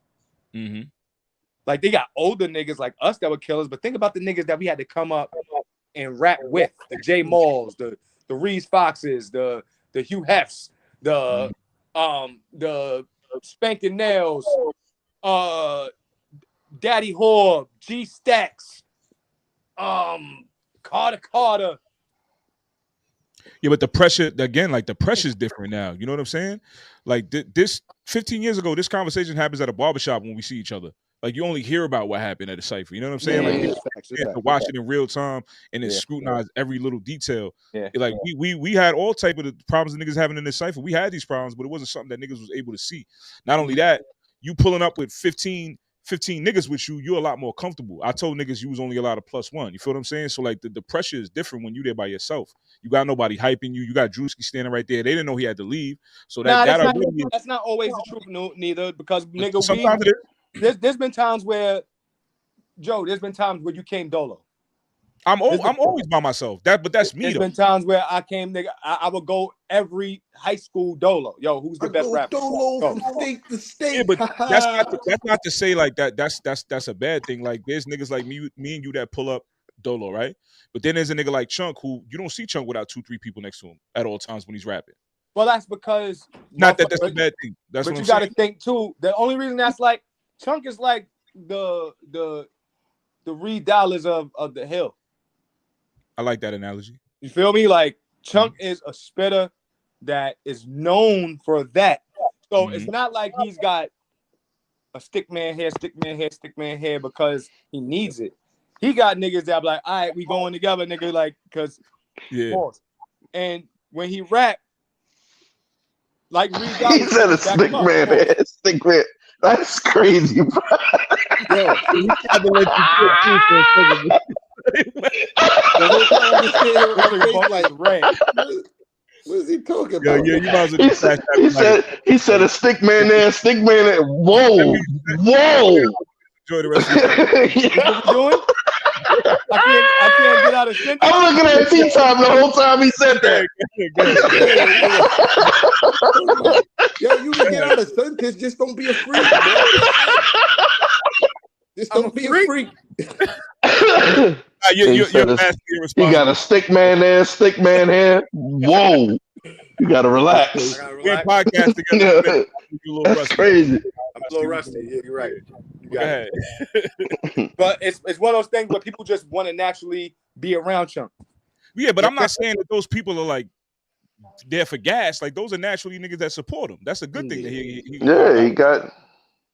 Like they got older niggas like us that were killers, but think about the niggas that we had to come up and rap with: the J Malls, the Reese Foxes, the Hugh Hefts, the Spanking Nails, Daddy Whore, G Stacks, Carter.
Yeah, but the pressure again, like the pressure's different now. You know what I'm saying? Like this 15 years ago, this conversation happens at a barbershop when we see each other. Like you only hear about what happened at a cipher. You know what I'm saying? Like to watch it in real time and then scrutinize every little detail.
Yeah.
Like we had all type of the problems that niggas having in this cipher. We had these problems, but it wasn't something that niggas was able to see. Not only that, you pulling up with 15 niggas with you, you're a lot more comfortable. I told niggas you was only allowed a +1. You feel what I'm saying? So like the pressure is different when you there by yourself. You got nobody hyping you. You got Drewski standing right there. They didn't know he had to leave. So
that's not always the truth, neither, because nigga,
sometimes it is.
There's been times where, Joe, you came dolo.
I'm always by myself. But that's me.
There's been times where I came, nigga. I would go every high school dolo. Yo, who's the best rapper?
Dolo from state to state.
Yeah, but that's not to say like that. That's a bad thing. Like there's niggas like me and you that pull up dolo, right? But then there's a nigga like Chunk who you don't see Chunk without 2-3 people next to him at all times when he's rapping.
Well, that's because
not that that's a bad thing. That's
but
what
you got
to
think too. The only reason that's like Chunk is like the Reed Dollars of the Hill.
I like that analogy.
You feel me? Like Chunk is a spitter that is known for that. So it's not like he's got a stick man here because he needs it. He got niggas that be like, all right, we going together, nigga, like, because pause. And when he rap, like Reed Dollars,
he said a stick man. That's crazy, bro.
Yo, he tried to let you get for a second. The whole time I'm just sitting here like, what is he talking about?
Yeah, you might as well
he said a stick man there, whoa.
Enjoy the rest of the
What you doing? I can't get out of sentence.
I'm looking at T-Time the whole time he said that.
Yo, you can get out of sentence, just don't be a freak, bro. Just don't be a freak.
He got a stick man there, stick man here. Whoa. You gotta relax.
We're podcast together.
That's crazy.
I'm a little rusty. Yeah, you're right.
Go ahead.
But it's one of those things where people just want to naturally be around Chunk.
Yeah, but I'm not saying that those people are like there for gas. Like those are naturally niggas that support him. That's a good thing.
He got.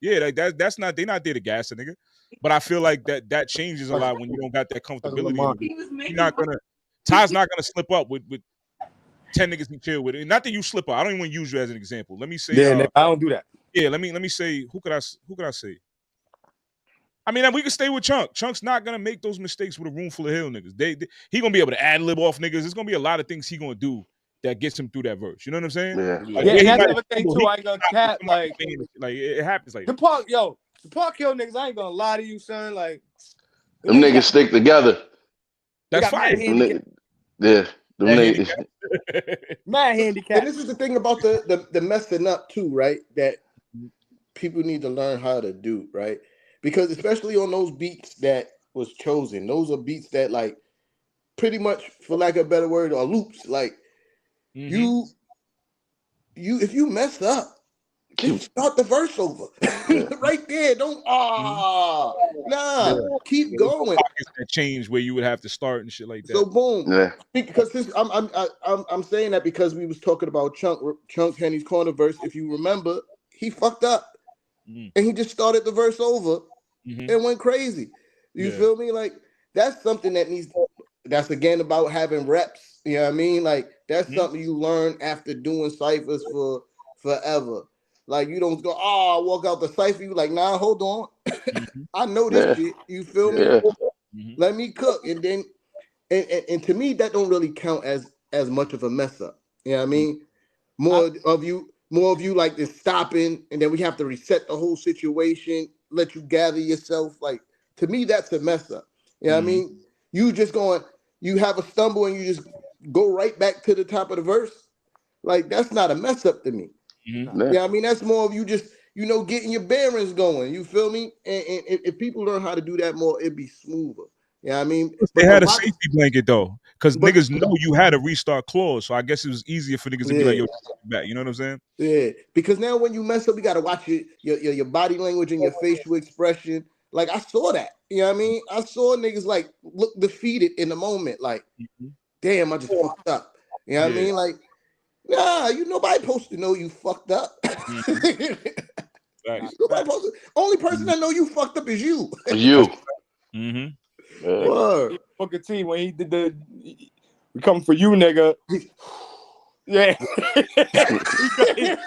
Yeah, like that's not. They're not there to gas a nigga. But I feel like that changes a lot when you don't got that comfortability. You're not gonna. Ty's not gonna slip up with 10 niggas he chill with. Not that you slip up. I don't even want to use you as an example. Let me say.
Yeah, I don't do that.
Yeah, let me say. Who could I say? I mean, we can stay with Chunk. Chunk's not gonna make those mistakes with a room full of Hill niggas. He gonna be able to ad lib off niggas. There's gonna be a lot of things he gonna do that gets him through that verse. You know what I'm saying?
Yeah.
Like,
and that's another thing too. I ain't gonna cap like
it happens like
the Park Hill niggas. I ain't gonna lie to you, son. Like
them niggas stick together.
That's fine.
Yeah.
Mad handicap.
And this is the thing about the messing up too, right? That people need to learn how to do, right? Because especially on those beats that was chosen, those are beats that like pretty much, for lack of a better word, are loops. Like you if you mess up, just start the verse over. Right there. Don't keep going.
That change where you would have to start and shit like that.
So boom. Because I'm saying that because we was talking about Chunk Henny's corner verse. If you remember, he fucked up. And he just started the verse over and went crazy. You feel me? Like that's something that that's again about having reps. You know what I mean? Like that's something you learn after doing ciphers for forever. Like you don't go, walk out the cipher. You like, nah, hold on. I know this shit. You feel me? Let me cook. And then and to me, that don't really count as much of a mess up. You know what I mean? More of you like this stopping, and then we have to reset the whole situation, let you gather yourself. Like to me, that's a mess up. You know what I mean? You just you have a stumble and you just go right back to the top of the verse. Like that's not a mess up to me. Yeah, I mean that's more of you just getting your bearings going. You feel me? And if people learn how to do that more, it'd be smoother. Yeah, I mean
they had a safety blanket though, because niggas know you had a restart clause, so I guess it was easier for niggas to be like, "Yo, back." You know what I'm saying?
Yeah, because now when you mess up, you got to watch your body language and your facial expression. Like I saw that. You know what I mean? I saw niggas like look defeated in the moment. Like, damn, I just fucked up. You know what I mean? Like, nah, nobody supposed to know you fucked up. Nobody supposed to, only only person that know you fucked up is you.
You.
Booker T when he did the "We coming for you, nigga." Yeah,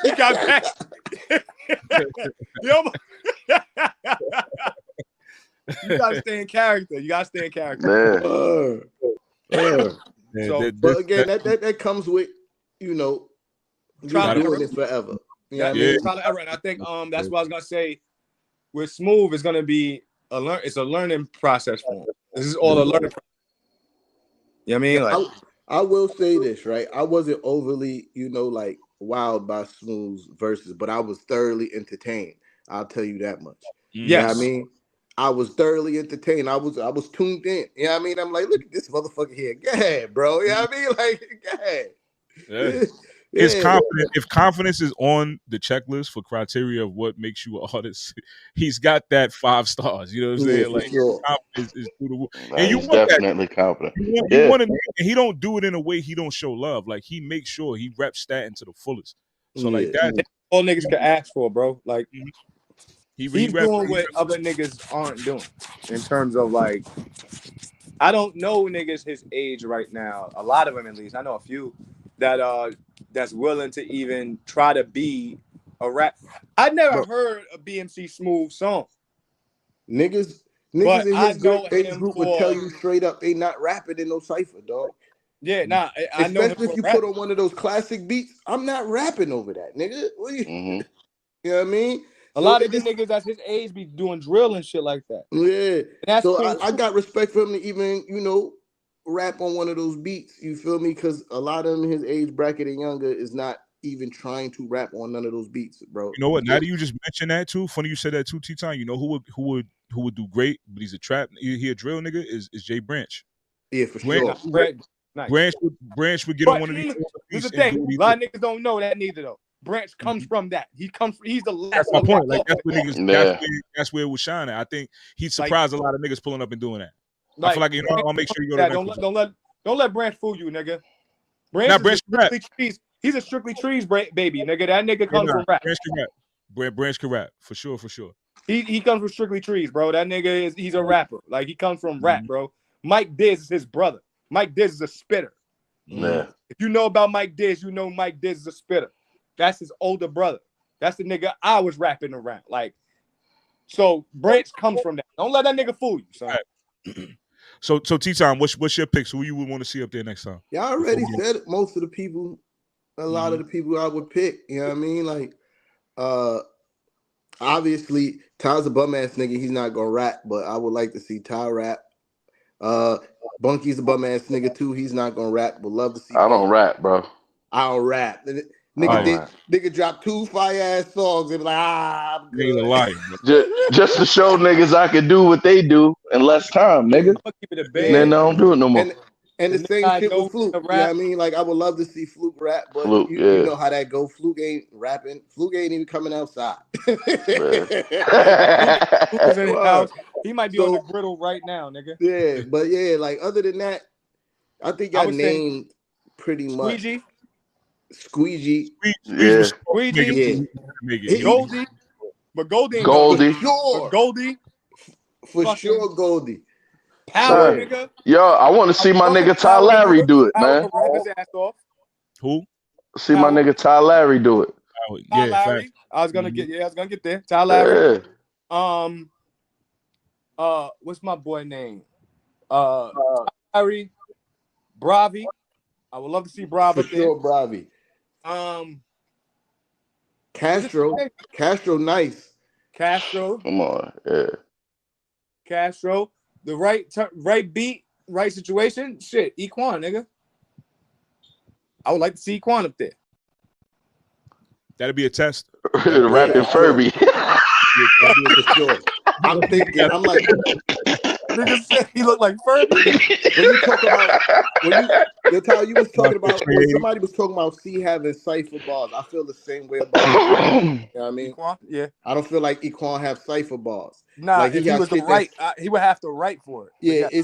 he got back. You gotta stay in character. You gotta stay in character.
So, but again, that comes with, you know, doing this forever. You know what I mean?
And I think that's what I was gonna say. With Smooth, it's gonna be it's a learning process for him. This is all a learning process. You know what I mean? Like,
I will say this, right? I wasn't overly, you know, like wowed by Smooth's verses, but I was thoroughly entertained. I'll tell you that much.
Yes.
You know what I mean? I was thoroughly entertained. I was tuned in. You know what I mean? I'm like, look at this motherfucker here. Go ahead, bro. You know what I mean? Like, go ahead.
Yeah. It's confident. If confidence is on the checklist for criteria of what makes you an artist, he's got that 5 stars. You know what I'm saying? Like, confidence is through the roof. And you
he's definitely confident.
You want to, and he don't do it in a way he don't show love. Like, he makes sure he reps Staten to the fullest. So like that,
all niggas can ask for, bro. Like,
he's
doing what other niggas aren't doing in terms of like, I don't know niggas his age right now. A lot of them, at least. I know a few that that's willing to even try to be a rap. I never heard a BMC Smooth song.
Niggas in his age group would tell you straight up they not rapping in no cypher, dog.
Yeah, nah. I know.
Especially if you put on one of those classic beats, I'm not rapping over that, nigga. What you, you know what I mean?
A lot of the niggas that's his age be doing drill and shit like that.
Yeah.
That's
so
cool.
I got respect for him to even, you know, rap on one of those beats. You feel me? Because a lot of them in his age bracket and younger is not even trying to rap on none of those beats, bro.
You know what? Now that you just mentioned that too, funny you said that too, T-Time. You know who would do great, but he's a trap. He a drill nigga is Jay Branch.
Yeah, for sure.
Branch would get on one of these.
Here's the thing: a lot of niggas don't know that neither though. Branch comes from that. He's the last.
That's my point. Like that's where niggas. That's where it was shining. I think he surprised a lot of niggas pulling up and doing that. I feel like I'll make sure you go to
don't let Branch fool you, nigga. Branch trees. He's a strictly trees baby, nigga. That nigga comes from rap.
Branch can rap for sure.
He comes from strictly trees, bro. That nigga he's a rapper. Like he comes from rap, bro. Mike Diz is his brother. Mike Diz is a spitter.
Yeah.
If you know about Mike Diz, you know Mike Diz is a spitter. That's his older brother. That's the nigga I was rapping around. Like, so Branch comes from that. Don't let that nigga fool you, son.
Right. So T-Time, what's your picks? Who you would want to see up there next time?
Y'all already said it. Most of the people, a lot of the people I would pick. You know what I mean? Like, obviously, Ty's a bum ass nigga. He's not gonna rap, but I would like to see Ty rap. Bunky's a bum ass nigga too. He's not gonna rap, but love to see.
I don't rap, bro.
I don't rap. Nigga dropped 2 fire ass songs and like I'm good.
Just to show niggas I can do what they do in less time, nigga. And then I don't do it no more.
And the same shit with Fluke. You know what I mean? Like I would love to see Fluke rap, but you know how that go. Fluke ain't rapping. Fluke ain't even coming outside.
He might be on the griddle right now, nigga.
Yeah, but yeah, like other than that, I think I named pretty much. Squeegee.
Squeegee. Goldie. But Goldie.
For sure, Goldie.
Power, nigga.
Yo, I want to see my nigga Ty Larry do it, man.
Who?
See my nigga Ty Larry do it.
Ty Larry. I was gonna get there. Ty Larry. What's my boy name? Larry. Bravi. I would love to see Bravi.
For sure, Bravi. Castro, nice.
Castro.
Come on, yeah.
Castro. The right beat, right situation. Shit, Equan, nigga. I would like to see Equan up there.
That'd be a test.
The rapping Furby.
I'm thinking, I'm like,
nigga said he looked like Furby.
When you talk about, you was talking about, when somebody was talking about C having cipher bars, I feel the same way about it. You know what I mean?
Equan? Yeah.
I don't feel like Equan have cipher bars.
Nah, like if he was he would have to write for it.
Yeah, he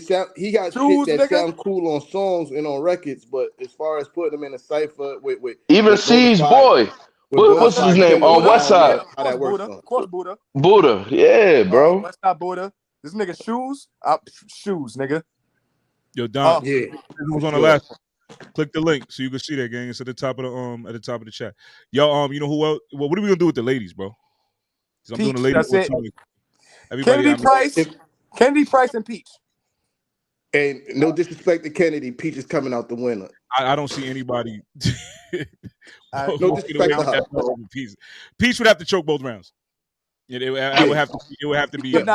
got shit that sound cool on songs and on records, but as far as putting them in a cipher with
even C's boy. What's his name on West Side?
How that works? Of course, Buddha.
Buddha, yeah, bro.
West Side Buddha. This nigga shoes, shoes, nigga.
Yo, Don,
yeah,
who's on the last one? Click the link so you can see that, gang. It's at the top of the chat. Yo, you know who else? Well, what are we gonna do with the ladies, bro? I'm doing the ladies.
Kennedy Price and Peach.
And no disrespect to Kennedy, Peach is coming out the winner.
I don't see anybody.
No disrespect to her.
Peach would have to choke both rounds. It would have to be.
Peach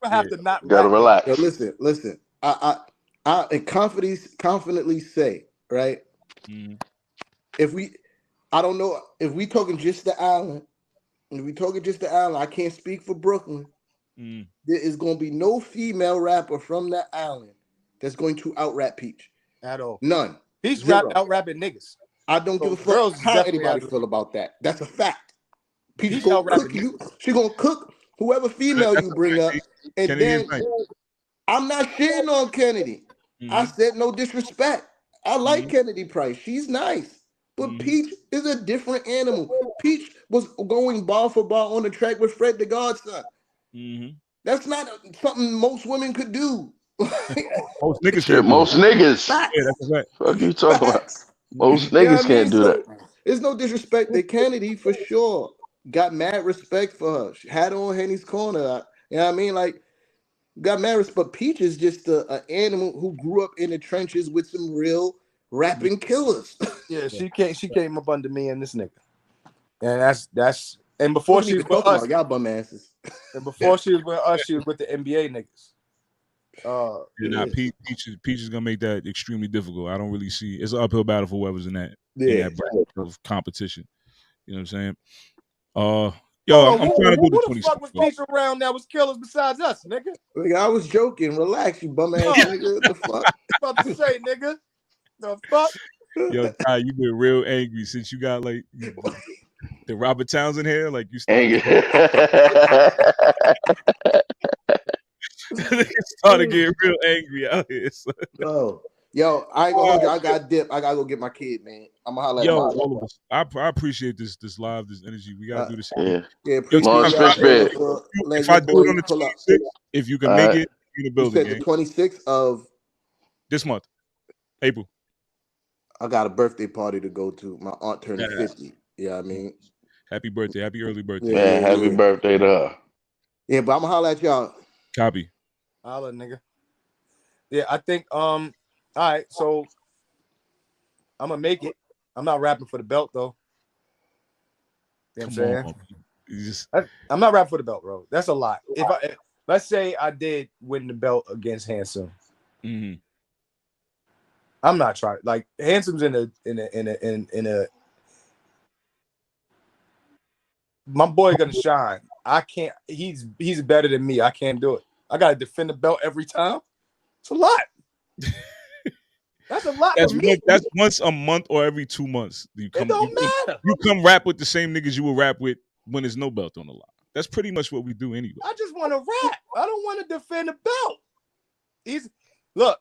would have to not.
Gotta relax.
Yo, listen. I confidently say, right? I don't know if we talking just the island. If we talking just the island, I can't speak for Brooklyn. There is going to be no female rapper from that island that's going to out-rap Peach.
At all.
None.
Peach out-rapping niggas.
I don't give a fuck how anybody feel about that. That's a fact. Peach going to cook you. She going to cook whoever female you bring up. And then I'm not shitting on Kennedy. I said no disrespect. I like Kennedy Price. She's nice. But Peach is a different animal. Peach was going bar for bar on the track with Fred the Godson. That's not something most women could do.
Most niggas.
Most niggas.
Yeah, that's right.
What are you talking about? Most niggas can't do that.
There's no disrespect to Kennedy for sure. Got mad respect for her. She had her on Henny's corner. You know what I mean? Like, got mad respect. But Peach is just an animal who grew up in the trenches with some real rapping killers.
Yeah, she came up under me and this nigga. And that's and before she was with us,
y'all bum asses.
And before she was with us, she was with the NBA niggas.
Peach is gonna make that extremely difficult. I don't really see it's an uphill battle for whoever's in that bracket of competition. You know what I'm saying? I'm trying to do the 26.
Who the fuck was Peach around that was killers besides us, nigga?
Nigga, I was joking. Relax, you bum ass nigga. What the fuck?
About to say, nigga. The fuck?
Yo, Ty, you been real angry since you got like the Robert Townsend hair. Like you started getting real angry out here. So.
Oh, yo, I ain't gonna hold you. I got dip. I gotta go get my kid, man. I'm gonna holler at
all of us. I appreciate this live, this energy. We gotta do this.
Yeah,
if I do it on the 26th, if you can make it in the building.
You said the 26th of
this month, April.
I got a birthday party to go to. My aunt turned 50. Yeah, I mean,
happy birthday, happy early birthday.
Yeah, happy birthday to her.
Yeah, but I'm gonna holler at y'all.
Copy.
Holla, nigga. Yeah, I think all right, so I'm gonna make it. I'm not rapping for the belt though. You know what I'm saying? I'm not rapping for the belt, bro. That's a lot. If let's say I did win the belt against Handsome. I'm not trying. Like Handsome's in a. My boy gonna shine. I can't. He's better than me. I can't do it. I gotta defend the belt every time. It's a lot. That's a lot.
That's once a month or every 2 months.
It don't matter.
You come rap with the same niggas you will rap with when there's no belt on the line. That's pretty much what we do anyway.
I just want to rap. I don't want to defend the belt. Look.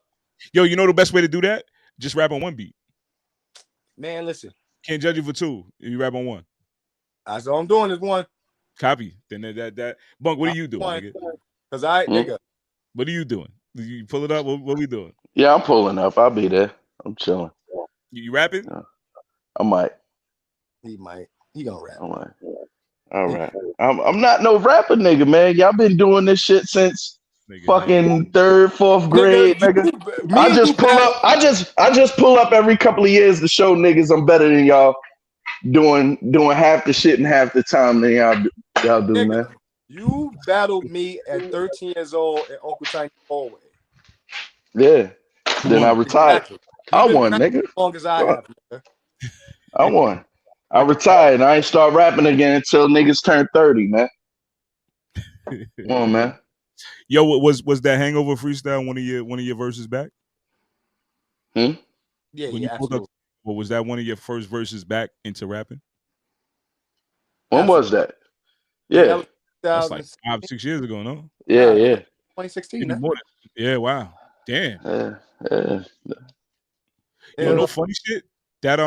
Yo, you know the best way to do that? Just rap on one beat.
Man, listen.
Can't judge you for two if you rap on one.
That's all I'm doing is one.
Copy. Then that Bunk, what are you doing, nigga?
Because nigga.
What are you doing? You pull it up? What we doing?
Yeah, I'm pulling up. I'll be there. I'm chilling.
You rapping?
Yeah. I might.
He might. He gonna rap.
I might. All right. I'm not no rapper, nigga, man. Y'all been doing this shit since fucking 3rd, 4th grade, nigga. I just pull up every couple of years to show niggas I'm better than y'all. Doing half the shit and half the time than y'all do, nigga, man.
You battled me at 13 years old at Uncle Tiny's hallway.
Yeah. Then I retired. I won, nigga.
As long as I have, nigga.
I won. I retired. I ain't start rapping again until niggas turn 30, man. Come on, man.
Yo, was that Hangover freestyle one of your verses back?
Yeah, absolutely.
Was that one of your first verses back into rapping?
When was that? Yeah.
That's like 5-6 years ago, no?
Yeah.
2016.
Yeah, wow. Damn.
Yeah.
Yo, no funny shit? That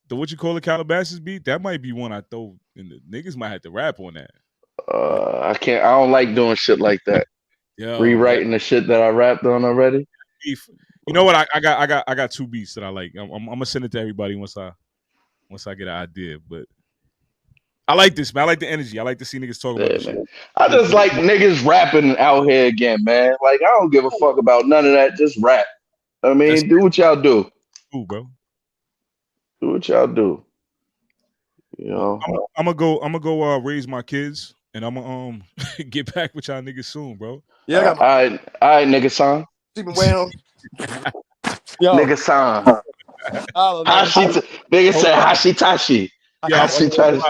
the what you call it Calabasas beat, that might be one I throw in the niggas might have to rap on that.
I don't like doing shit like that.
Yeah,
rewriting the shit that I rapped on already.
You know what? I got 2 beats that I like. I'm gonna send it to everybody once I get an idea. But I like this, man. I like the energy. I like to see niggas talk about this shit.
I just like niggas rapping out here again, man. Like I don't give a fuck about none of that. Just rap. I mean, do what y'all do.
Cool, bro.
Do what y'all do. You know,
I'm gonna go raise my kids, and I'm gonna get back with y'all niggas soon, bro.
Yeah, all right, nigga son.
Well,
nigga son. Nigga said Hashitashi.
Yeah,
Hashitashi.